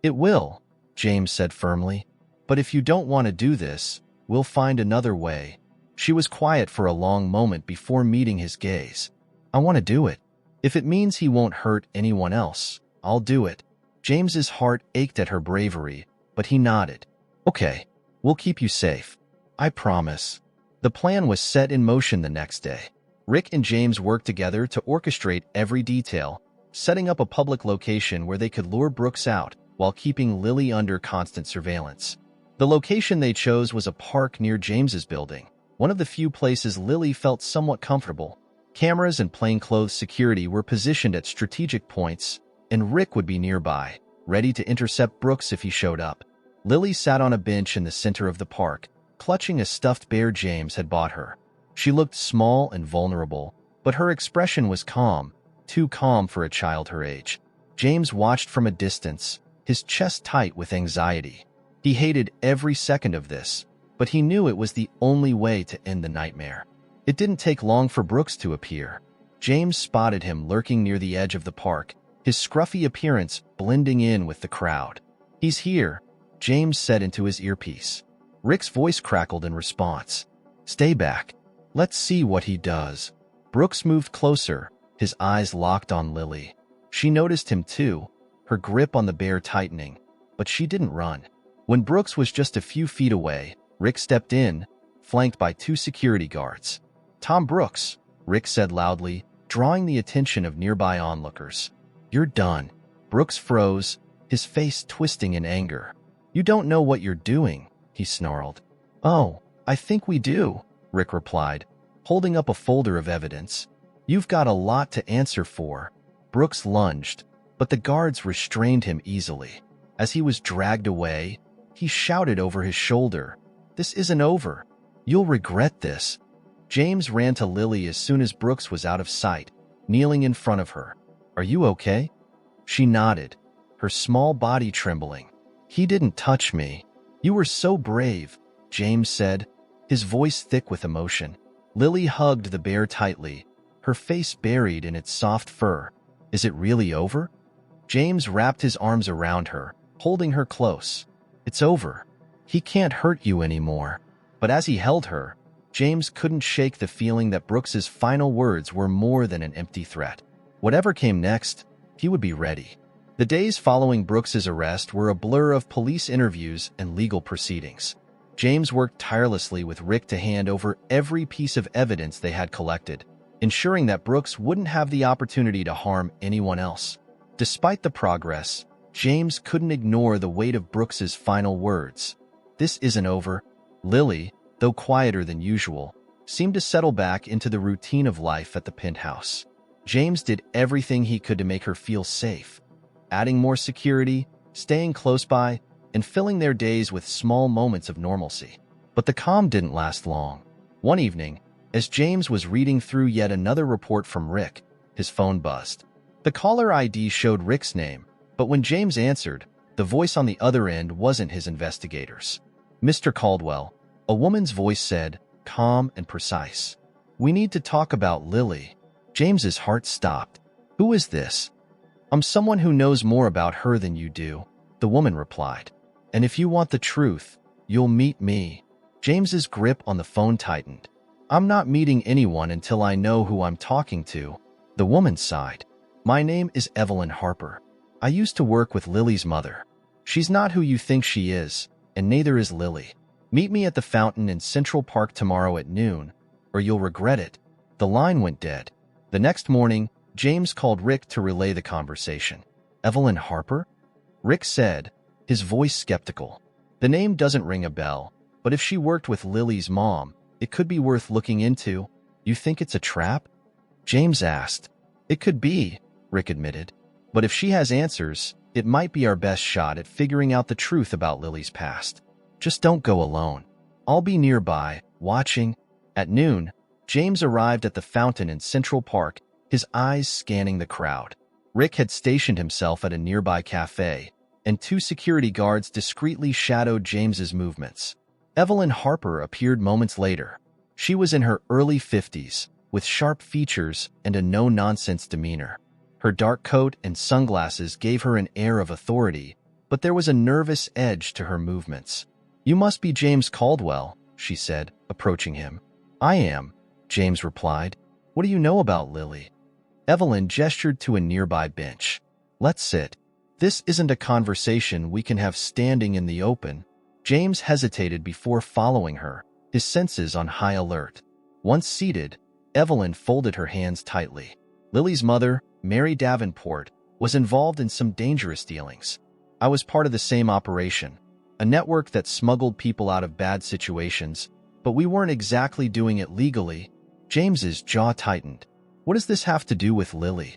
[SPEAKER 1] "It will," James said firmly. "But if you don't want to do this, we'll find another way." She was quiet for a long moment before meeting his gaze. "I want to do it. If it means he won't hurt anyone else, I'll do it." James's heart ached at her bravery, but he nodded. "Okay, we'll keep you safe. I promise." The plan was set in motion the next day. Rick and James worked together to orchestrate every detail, setting up a public location where they could lure Brooks out while keeping Lily under constant surveillance. The location they chose was a park near James's building, one of the few places Lily felt somewhat comfortable. Cameras and plainclothes security were positioned at strategic points, and Rick would be nearby, ready to intercept Brooks if he showed up. Lily sat on a bench in the center of the park, clutching a stuffed bear James had bought her. She looked small and vulnerable, but her expression was calm, too calm for a child her age. James watched from a distance, his chest tight with anxiety. He hated every second of this, but he knew it was the only way to end the nightmare. It didn't take long for Brooks to appear. James spotted him lurking near the edge of the park, his scruffy appearance blending in with the crowd. "He's here," James said into his earpiece. Rick's voice crackled in response. "Stay back. Let's see what he does." Brooks moved closer, his eyes locked on Lily. She noticed him too, her grip on the bear tightening, but she didn't run. When Brooks was just a few feet away, Rick stepped in, flanked by 2 security guards. "Tom Brooks," Rick said loudly, drawing the attention of nearby onlookers. "You're done." Brooks froze, his face twisting in anger. "You don't know what you're doing," he snarled. "Oh, I think we do," Rick replied, holding up a folder of evidence. "You've got a lot to answer for." Brooks lunged, but the guards restrained him easily. As he was dragged away, he shouted over his shoulder, "This isn't over. You'll regret this." James ran to Lily as soon as Brooks was out of sight, kneeling in front of her. "Are you okay?" She nodded, her small body trembling. "He didn't touch me." "You were so brave," James said, his voice thick with emotion. Lily hugged the bear tightly, her face buried in its soft fur. "Is it really over?" James wrapped his arms around her, holding her close. "It's over. He can't hurt you anymore." But as he held her, James couldn't shake the feeling that Brooks's final words were more than an empty threat. Whatever came next, he would be ready. The days following Brooks's arrest were a blur of police interviews and legal proceedings. James worked tirelessly with Rick to hand over every piece of evidence they had collected. ensuring that Brooks wouldn't have the opportunity to harm anyone else. Despite the progress, James couldn't ignore the weight of Brooks's final words. "This isn't over." Lily, though quieter than usual, seemed to settle back into the routine of life at the penthouse. James did everything he could to make her feel safe, adding more security, staying close by, and filling their days with small moments of normalcy. But the calm didn't last long. One evening, as James was reading through yet another report from Rick, his phone buzzed. The caller ID showed Rick's name, but when James answered, the voice on the other end wasn't his investigator's. "Mr. Caldwell," a woman's voice said, calm and precise. "We need to talk about Lily." James's heart stopped. "Who is this?" "I'm someone who knows more about her than you do," the woman replied. "And if you want the truth, you'll meet me." James's grip on the phone tightened. "I'm not meeting anyone until I know who I'm talking to," the woman sighed. "My name is Evelyn Harper. I used to work with Lily's mother. She's not who you think she is, and neither is Lily. Meet me at the fountain in Central Park tomorrow at noon, or you'll regret it." The line went dead. The next morning, James called Rick to relay the conversation. "Evelyn Harper?" Rick said, his voice skeptical. "The name doesn't ring a bell, but if she worked with Lily's mom, it could be worth looking into." "You think it's a trap?" James asked. "It could be," Rick admitted. "But if she has answers, it might be our best shot at figuring out the truth about Lily's past. Just don't go alone. I'll be nearby, watching." At noon, James arrived at the fountain in Central Park, his eyes scanning the crowd. Rick had stationed himself at a nearby cafe, and 2 security guards discreetly shadowed James's movements. Evelyn Harper appeared moments later. She was in her early 50s, with sharp features and a no-nonsense demeanor. Her dark coat and sunglasses gave her an air of authority, but there was a nervous edge to her movements. "You must be James Caldwell," she said, approaching him. "I am," James replied. "What do you know about Lily?" Evelyn gestured to a nearby bench. "Let's sit. This isn't a conversation we can have standing in the open." James hesitated before following her, his senses on high alert. Once seated, Evelyn folded her hands tightly. "Lily's mother, Mary Davenport, was involved in some dangerous dealings. I was part of the same operation, a network that smuggled people out of bad situations, but we weren't exactly doing it legally." James's jaw tightened. "What does this have to do with Lily?"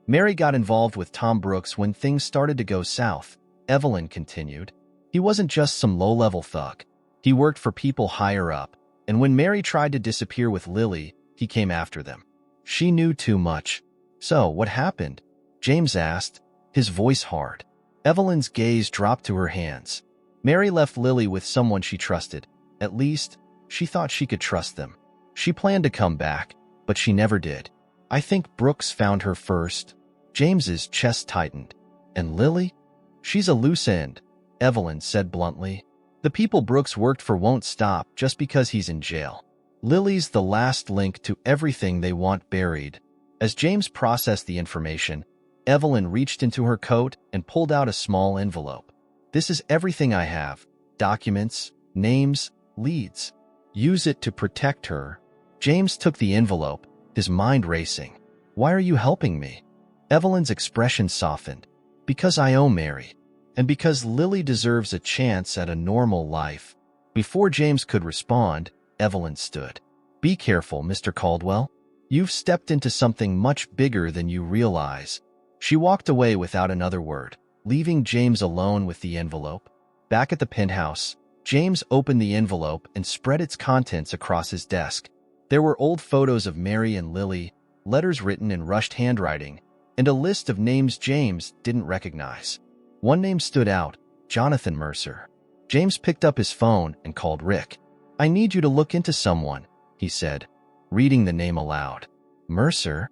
[SPEAKER 1] "Mary got involved with Tom Brooks when things started to go south," Evelyn continued. "He wasn't just some low-level thug. He worked for people higher up, and when Mary tried to disappear with Lily, he came after them. She knew too much." "So, what happened?" James asked, his voice hard. Evelyn's gaze dropped to her hands. "Mary left Lily with someone she trusted. At least, she thought she could trust them. She planned to come back, but she never did. I think Brooks found her first." James's chest tightened. "And Lily? She's a loose end," Evelyn said bluntly. "The people Brooks worked for won't stop just because he's in jail. Lily's the last link to everything they want buried." As James processed the information, Evelyn reached into her coat and pulled out a small envelope. "This is everything I have. Documents, names, leads. Use it to protect her." James took the envelope, his mind racing. "Why are you helping me?" Evelyn's expression softened. "Because I owe Mary, and because Lily deserves a chance at a normal life." Before James could respond, Evelyn stood. "Be careful, Mr. Caldwell. You've stepped into something much bigger than you realize." She walked away without another word, leaving James alone with the envelope. Back at the penthouse, James opened the envelope and spread its contents across his desk. There were old photos of Mary and Lily, letters written in rushed handwriting, and a list of names James didn't recognize. One name stood out, Jonathan Mercer. James picked up his phone and called Rick. "I need you to look into someone," he said, reading the name aloud. "Mercer?"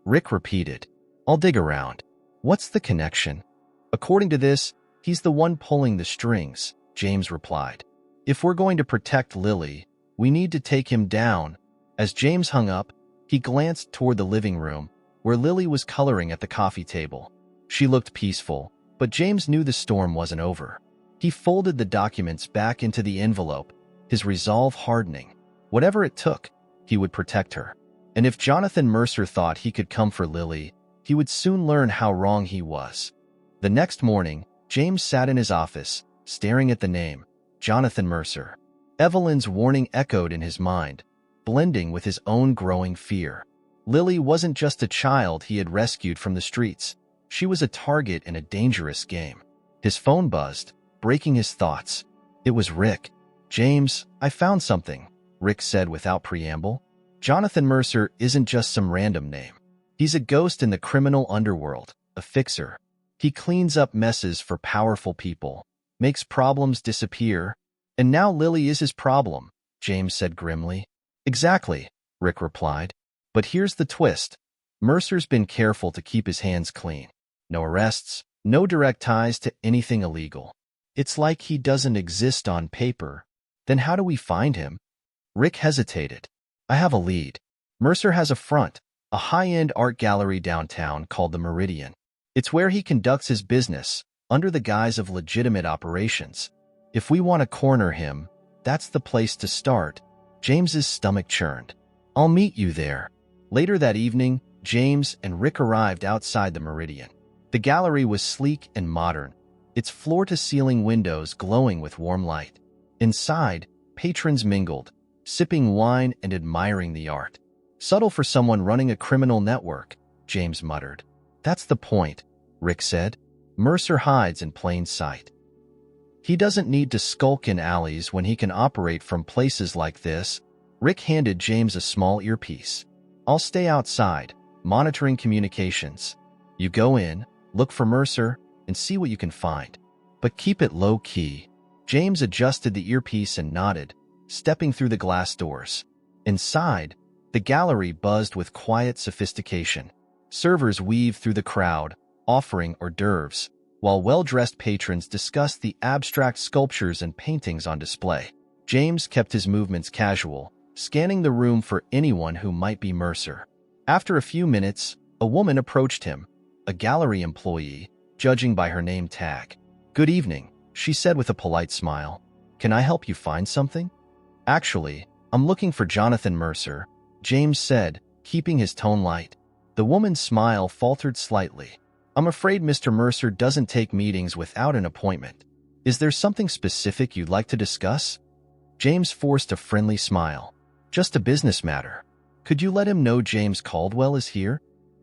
[SPEAKER 1] Rick repeated. "I'll dig around. What's the connection?" "According to this, he's the one pulling the strings," James replied. "If we're going to protect Lily, we need to take him down." As James hung up, he glanced toward the living room, where Lily was coloring at the coffee table. She looked peaceful, but James knew the storm wasn't over. He folded the documents back into the envelope, his resolve hardening. Whatever it took, he would protect her. And if Jonathan Mercer thought he could come for Lily, he would soon learn how wrong he was. The next morning, James sat in his office, staring at the name, Jonathan Mercer. Evelyn's warning echoed in his mind, blending with his own growing fear. Lily wasn't just a child he had rescued from the streets. She was a target in a dangerous game. His phone buzzed, breaking his thoughts. It was Rick. "James, I found something," Rick said without preamble. Jonathan Mercer isn't just some random name. He's a ghost in the criminal underworld, a fixer. He cleans up messes for powerful people, makes problems disappear, and now Lily is his problem, James said grimly. "Exactly," Rick replied. "But here's the twist. Mercer's been careful to keep his hands clean. No arrests, no direct ties to anything illegal. It's like he doesn't exist on paper. Then how do we find him?" Rick hesitated. "I have a lead. Mercer has a front, a high-end art gallery downtown called the Meridian. It's where he conducts his business, under the guise of legitimate operations. If we want to corner him, that's the place to start." James's stomach churned. "I'll meet you there." Later that evening, James and Rick arrived outside the Meridian. The gallery was sleek and modern, its floor-to-ceiling windows glowing with warm light. Inside, patrons mingled, sipping wine and admiring the art. "Subtle for someone running a criminal network," James muttered. "That's the point," Rick said. "Mercer hides in plain sight. He doesn't need to skulk in alleys when he can operate from places like this." Rick handed James a small earpiece. "I'll stay outside, monitoring communications. You go in, look for Mercer, and see what you can find. But keep it low-key." James adjusted the earpiece and nodded, stepping through the glass doors. Inside, the gallery buzzed with quiet sophistication. Servers weaved through the crowd, offering hors d'oeuvres, while well-dressed patrons discussed the abstract sculptures and paintings on display. James kept his movements casual, scanning the room for anyone who might be Mercer. After a few minutes, a woman approached him, a gallery employee, judging by her name tag. "Good evening," she said with a polite smile. "Can I help you find something?" "Actually, I'm looking for Jonathan Mercer," James said, keeping his tone light. The woman's smile faltered slightly. "I'm afraid Mr. Mercer doesn't take meetings without an appointment. Is there something specific you'd like to discuss?" James forced a friendly smile. "Just a business matter. Could you let him know James Caldwell is here?"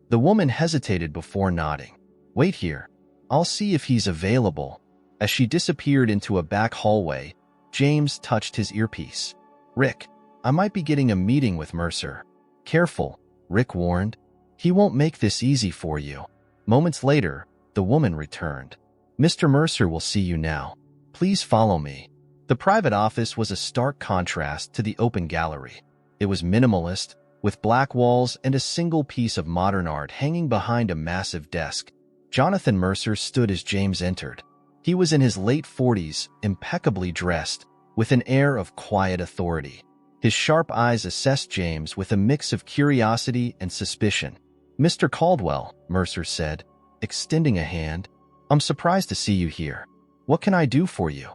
[SPEAKER 1] The woman hesitated before nodding. "Wait here. I'll see if he's available." As she disappeared into a back hallway, James touched his earpiece. "Rick, I might be getting a meeting with Mercer." "Careful," Rick warned. "He won't make this easy for you." Moments later, the woman returned. "Mr. Mercer will see you now. Please follow me." The private office was a stark contrast to the open gallery. It was minimalist, with black walls and a single piece of modern art hanging behind a massive desk. Jonathan Mercer stood as James entered. He was in his late 40s, impeccably dressed, with an air of quiet authority. His sharp eyes assessed James with a mix of curiosity and suspicion. "Mr. Caldwell," Mercer said, extending a hand, "I'm surprised to see you here. What can I do for you?"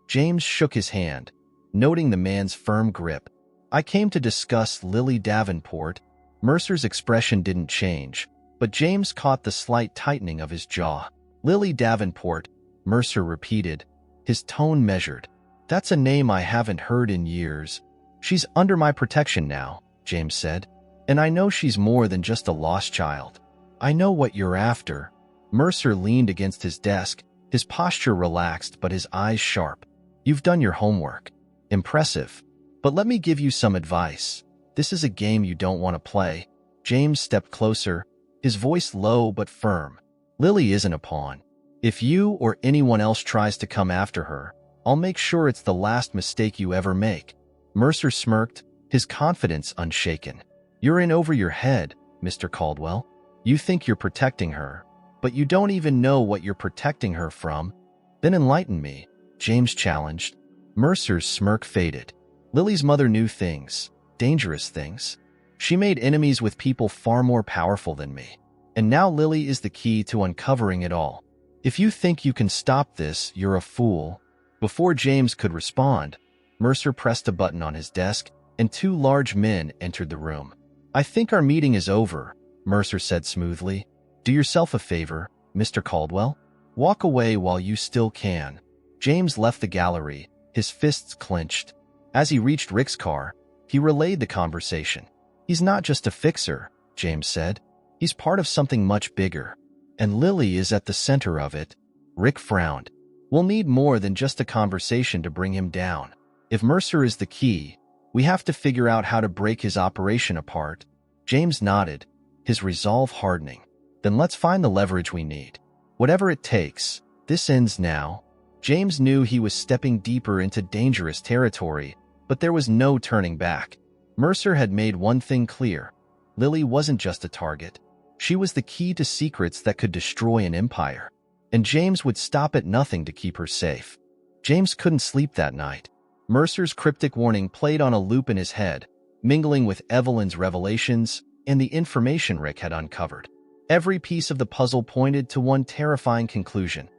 [SPEAKER 1] James shook his hand, noting the man's firm grip. "I came to discuss Lily Davenport." Mercer's expression didn't change, but James caught the slight tightening of his jaw. "Lily Davenport," Mercer repeated, his tone measured. "That's a name I haven't heard in years." "She's under my protection now," James said. "And I know she's more than just a lost child." "I know what you're after." Mercer leaned against his desk, his posture relaxed but his eyes sharp. "You've done your homework." "Impressive. But let me give you some advice. This is a game you don't want to play." James stepped closer, his voice low but firm. "Lily isn't a pawn. If you or anyone else tries to come after her, I'll make sure it's the last mistake you ever make." Mercer smirked, his confidence unshaken. "You're in over your head, Mr. Caldwell. You think you're protecting her, but you don't even know what you're protecting her from." "Then enlighten me," James challenged. Mercer's smirk faded. "Lily's mother knew things, dangerous things. She made enemies with people far more powerful than me. And now Lily is the key to uncovering it all. If you think you can stop this, you're a fool." Before James could respond, Mercer pressed a button on his desk, and two large men entered the room. I think our meeting is over, Mercer said smoothly. Do yourself a favor, Mr. Caldwell. Walk away while you still can. James left the gallery, his fists clenched. As he reached Rick's car, he relayed the conversation. He's not just a fixer, James said. He's part of something much bigger. And Lily is at the center of it. Rick frowned. We'll need more than just a conversation to bring him down. If Mercer is the key, we have to figure out how to break his operation apart. James nodded, his resolve hardening. Then let's find the leverage we need. Whatever it takes, this ends now. James knew he was stepping deeper into dangerous territory, but there was no turning back. Mercer had made one thing clear. Lily wasn't just a target. She was the key to secrets that could destroy an empire. And James would stop at nothing to keep her safe. James couldn't sleep that night. Mercer's cryptic warning played on a loop in his head, mingling with Evelyn's revelations and the information Rick had uncovered. Every piece of the puzzle pointed to one terrifying conclusion.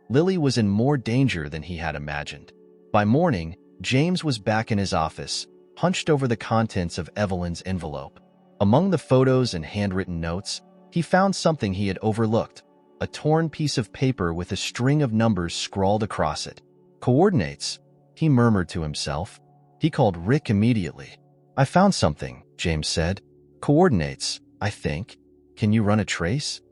[SPEAKER 1] Lily was in more danger than he had imagined. By morning, James was back in his office, hunched over the contents of Evelyn's envelope. Among the photos and handwritten notes, he found something he had overlooked, a torn piece of paper with a string of numbers scrawled across it. Coordinates, he murmured to himself. He called Rick immediately. I found something, James said. Coordinates, I think. Can you run a trace?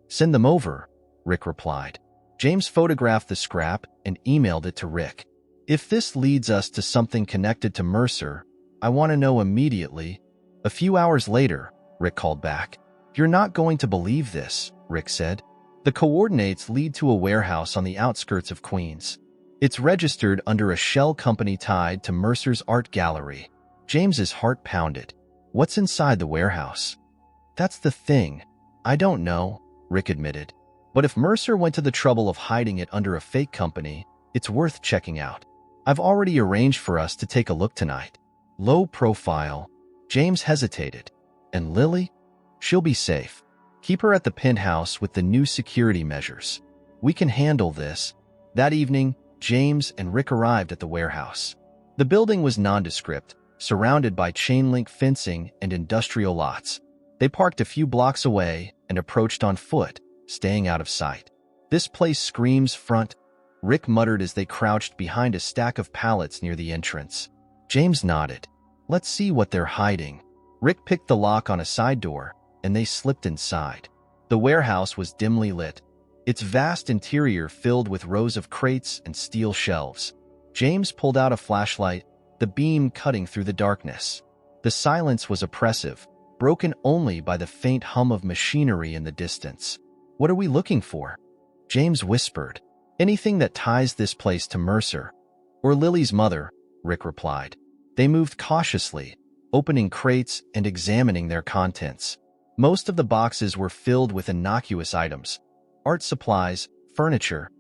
[SPEAKER 1] Send them over, Rick replied. James photographed the scrap and emailed it to Rick. If this leads us to something connected to Mercer, I want to know immediately. A few hours later, Rick called back. You're not going to believe this, Rick said. The coordinates lead to a warehouse on the outskirts of Queens. It's registered under a shell company tied to Mercer's art gallery. James's heart pounded. What's inside the warehouse? That's the thing. I don't know, Rick admitted. But if Mercer went to the trouble of hiding it under a fake company, it's worth checking out. I've already arranged for us to take a look tonight. Low profile. James hesitated. And Lily? She'll be safe. Keep her at the penthouse with the new security measures. We can handle this. That evening, James and Rick arrived at the warehouse. The building was nondescript, surrounded by chain-link fencing and industrial lots. They parked a few blocks away and approached on foot, staying out of sight. This place screams front, Rick muttered as they crouched behind a stack of pallets near the entrance. James nodded. Let's see what they're hiding. Rick picked the lock on a side door, and they slipped inside. The warehouse was dimly lit, its vast interior filled with rows of crates and steel shelves. James pulled out a flashlight, the beam cutting through the darkness. The silence was oppressive, broken only by the faint hum of machinery in the distance. What are we looking for? James whispered. Anything that ties this place to Mercer. Or Lily's mother, Rick replied. They moved cautiously, opening crates and examining their contents. Most of the boxes were filled with innocuous items, art supplies, furniture,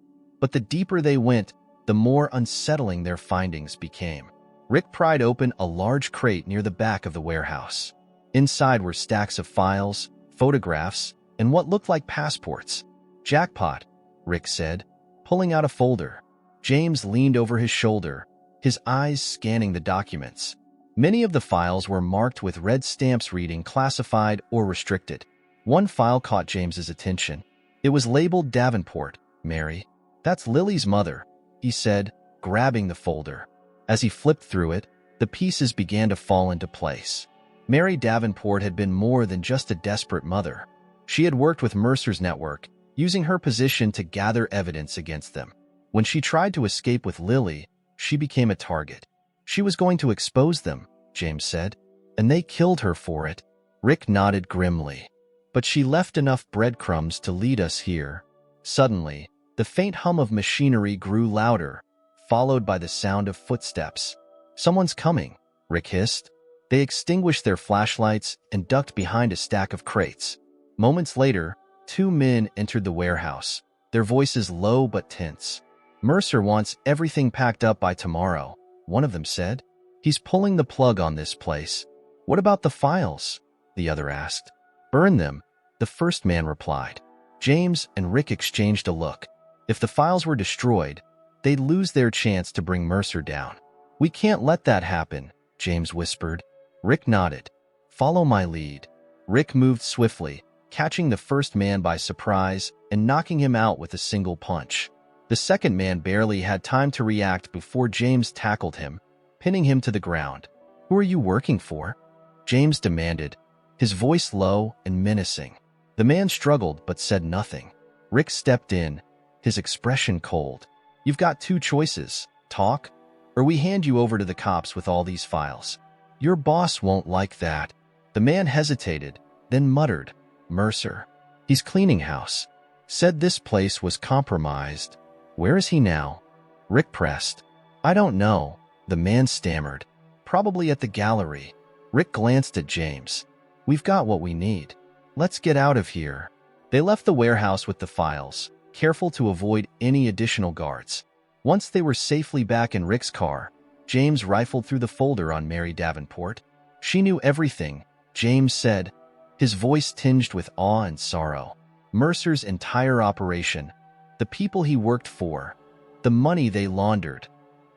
[SPEAKER 1] but the deeper they went, the more unsettling their findings became. Rick pried open a large crate near the back of the warehouse. Inside were stacks of files, photographs, and what looked like passports. Jackpot, Rick said, pulling out a folder. James leaned over his shoulder, his eyes scanning the documents. Many of the files were marked with red stamps reading classified or restricted. One file caught James's attention. It was labeled Davenport, Mary. That's Lily's mother, he said, grabbing the folder. As he flipped through it, the pieces began to fall into place. Mary Davenport had been more than just a desperate mother. She had worked with Mercer's network, using her position to gather evidence against them. When she tried to escape with Lily, she became a target. She was going to expose them, James said, and they killed her for it. Rick nodded grimly. But she left enough breadcrumbs to lead us here. Suddenly, the faint hum of machinery grew louder, followed by the sound of footsteps. Someone's coming, Rick hissed. They extinguished their flashlights and ducked behind a stack of crates. Moments later, two men entered the warehouse, their voices low but tense. Mercer wants everything packed up by tomorrow, one of them said. He's pulling the plug on this place. What about the files? The other asked. Burn them, the first man replied. James and Rick exchanged a look. If the files were destroyed, they'd lose their chance to bring Mercer down. We can't let that happen, James whispered. Rick nodded. Follow my lead. Rick moved swiftly, catching the first man by surprise and knocking him out with a single punch. The second man barely had time to react before James tackled him, pinning him to the ground. "Who are you working for?" James demanded, his voice low and menacing. The man struggled but said nothing. Rick stepped in, his expression cold. "You've got two choices: talk, or we hand you over to the cops with all these files." "Your boss won't like that." The man hesitated, then muttered, "Mercer. He's cleaning house. Said this place was compromised." "Where is he now?" Rick pressed. "I don't know," the man stammered. "Probably at the gallery." Rick glanced at James. "We've got what we need. Let's get out of here." They left the warehouse with the files, careful to avoid any additional guards. Once they were safely back in Rick's car, James rifled through the folder on Mary Davenport. "She knew everything," James said, his voice tinged with awe and sorrow. "Mercer's entire operation, the people he worked for, the money they laundered.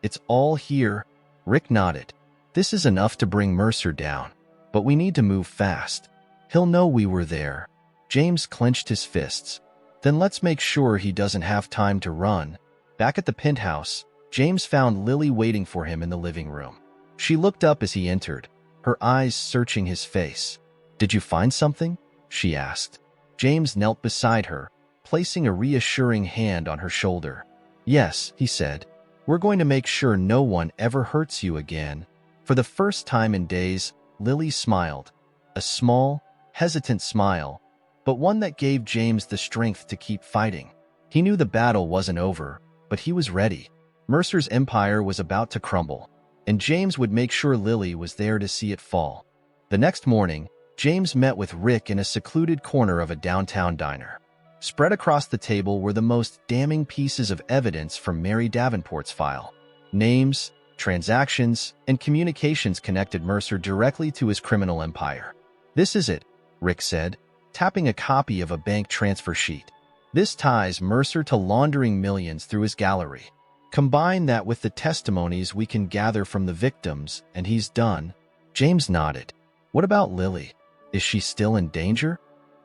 [SPEAKER 1] It's all here." Rick nodded. "This is enough to bring Mercer down, but we need to move fast. He'll know we were there." James clenched his fists. "Then let's make sure he doesn't have time to run." Back at the penthouse, James found Lily waiting for him in the living room. She looked up as he entered, her eyes searching his face. "Did you find something?" she asked. James knelt beside her, placing a reassuring hand on her shoulder. "Yes," he said. "We're going to make sure no one ever hurts you again." For the first time in days, Lily smiled. A small, hesitant smile, but one that gave James the strength to keep fighting. He knew the battle wasn't over, but he was ready. Mercer's empire was about to crumble, and James would make sure Lily was there to see it fall. The next morning, James met with Rick in a secluded corner of a downtown diner. Spread across the table were the most damning pieces of evidence from Mary Davenport's file. Names, transactions, and communications connected Mercer directly to his criminal empire. "This is it," Rick said, tapping a copy of a bank transfer sheet. "This ties Mercer to laundering millions through his gallery. Combine that with the testimonies we can gather from the victims, and he's done." James nodded. "What about Lily? Is she still in danger?"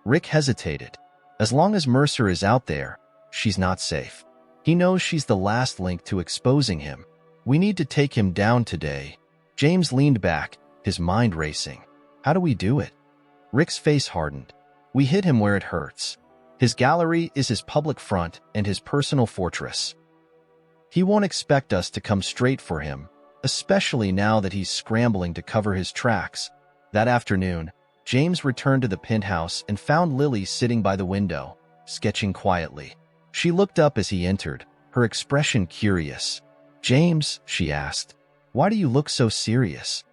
[SPEAKER 1] Rick hesitated. "As long as Mercer is out there, she's not safe. He knows she's the last link to exposing him. We need to take him down today." James leaned back, his mind racing. "How do we do it?" Rick's face hardened. "We hit him where it hurts. His gallery is his public front and his personal fortress. He won't expect us to come straight for him, especially now that he's scrambling to cover his tracks." That afternoon, James returned to the penthouse and found Lily sitting by the window, sketching quietly. She looked up as he entered, her expression curious. "James," she asked, "why do you look so serious?"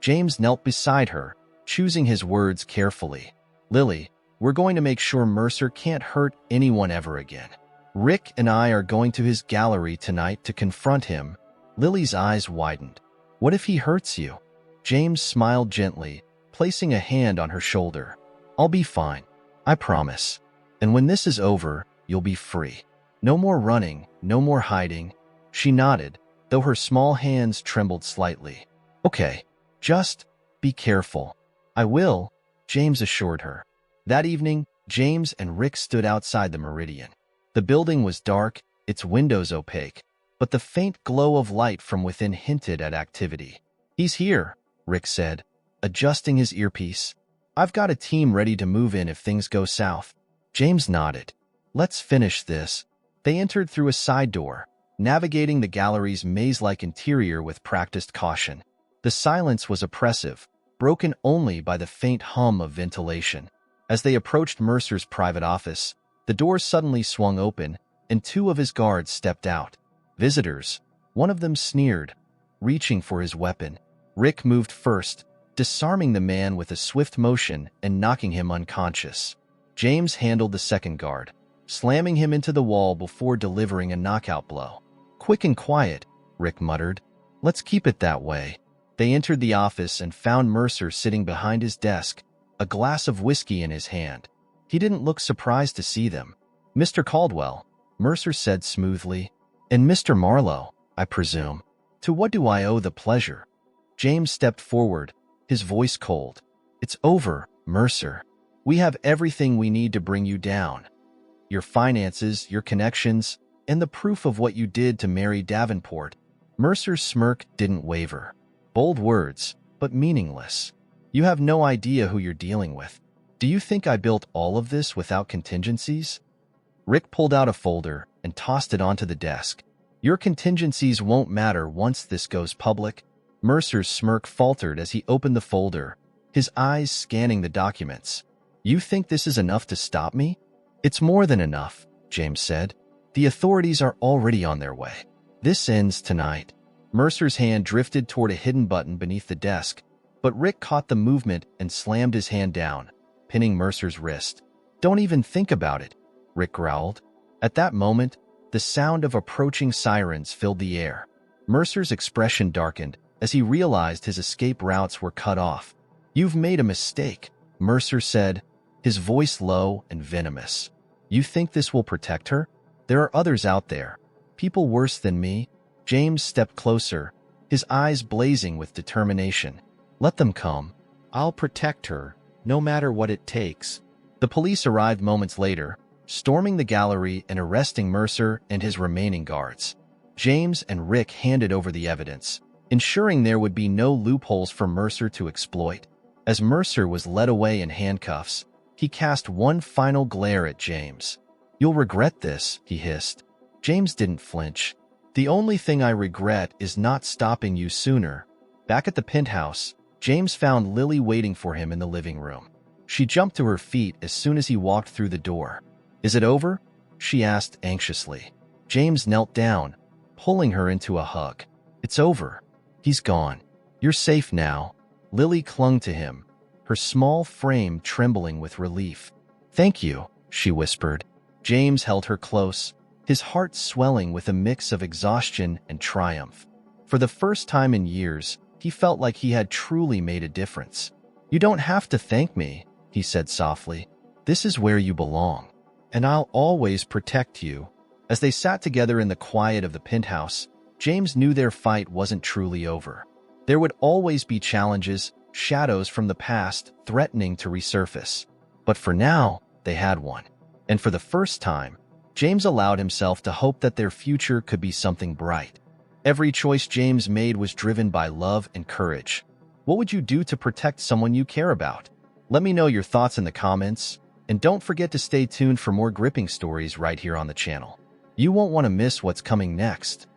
[SPEAKER 1] James knelt beside her, choosing his words carefully. "Lily, we're going to make sure Mercer can't hurt anyone ever again. Rick and I are going to his gallery tonight to confront him." Lily's eyes widened. "What if he hurts you?" James smiled gently, placing a hand on her shoulder. "I'll be fine. I promise. And when this is over, you'll be free. No more running, no more hiding." She nodded, though her small hands trembled slightly. "Okay, just be careful." "I will," James assured her. That evening, James and Rick stood outside the Meridian. The building was dark, its windows opaque, but the faint glow of light from within hinted at activity. "He's here," Rick said, adjusting his earpiece. "I've got a team ready to move in if things go south." James nodded. "Let's finish this." They entered through a side door, navigating the gallery's maze-like interior with practiced caution. The silence was oppressive, broken only by the faint hum of ventilation. As they approached Mercer's private office, the door suddenly swung open, and two of his guards stepped out. "Visitors," one of them sneered, reaching for his weapon. Rick moved first, disarming the man with a swift motion and knocking him unconscious. James handled the second guard, slamming him into the wall before delivering a knockout blow. "Quick and quiet," Rick muttered. "Let's keep it that way." They entered the office and found Mercer sitting behind his desk, a glass of whiskey in his hand. He didn't look surprised to see them. "Mr. Caldwell," Mercer said smoothly. "And Mr. Marlowe, I presume. To what do I owe the pleasure?" James stepped forward, his voice cold. It's over, Mercer. We have everything we need to bring you down. Your finances, your connections, and the proof of what you did to Mary Davenport. Mercer's smirk didn't waver. Bold words, but meaningless. You have no idea who you're dealing with. Do you think I built all of this without contingencies? Rick pulled out a folder and tossed it onto the desk. Your contingencies won't matter once this goes public. Mercer's smirk faltered as he opened the folder, his eyes scanning the documents. You think this is enough to stop me? It's more than enough, James said. The authorities are already on their way. This ends tonight. Mercer's hand drifted toward a hidden button beneath the desk, but Rick caught the movement and slammed his hand down, pinning Mercer's wrist. Don't even think about it, Rick growled. At that moment, the sound of approaching sirens filled the air. Mercer's expression darkened as he realized his escape routes were cut off. You've made a mistake, Mercer said, his voice low and venomous. You think this will protect her? There are others out there. People worse than me. James stepped closer, his eyes blazing with determination. Let them come. I'll protect her, no matter what it takes. The police arrived moments later, storming the gallery and arresting Mercer and his remaining guards. James and Rick handed over the evidence, ensuring there would be no loopholes for Mercer to exploit. As Mercer was led away in handcuffs, he cast one final glare at James. You'll regret this, he hissed. James didn't flinch. The only thing I regret is not stopping you sooner. Back at the penthouse, James found Lily waiting for him in the living room. She jumped to her feet as soon as he walked through the door. Is it over? She asked anxiously. James knelt down, pulling her into a hug. It's over. He's gone. You're safe now. Lily clung to him, her small frame trembling with relief. Thank you, she whispered. James held her close, his heart swelling with a mix of exhaustion and triumph. For the first time in years, he felt like he had truly made a difference. You don't have to thank me, he said softly. This is where you belong, and I'll always protect you. As they sat together in the quiet of the penthouse, James knew their fight wasn't truly over. There would always be challenges, shadows from the past threatening to resurface. But for now, they had one. And for the first time, James allowed himself to hope that their future could be something bright. Every choice James made was driven by love and courage. What would you do to protect someone you care about? Let me know your thoughts in the comments, and don't forget to stay tuned for more gripping stories right here on the channel. You won't want to miss what's coming next.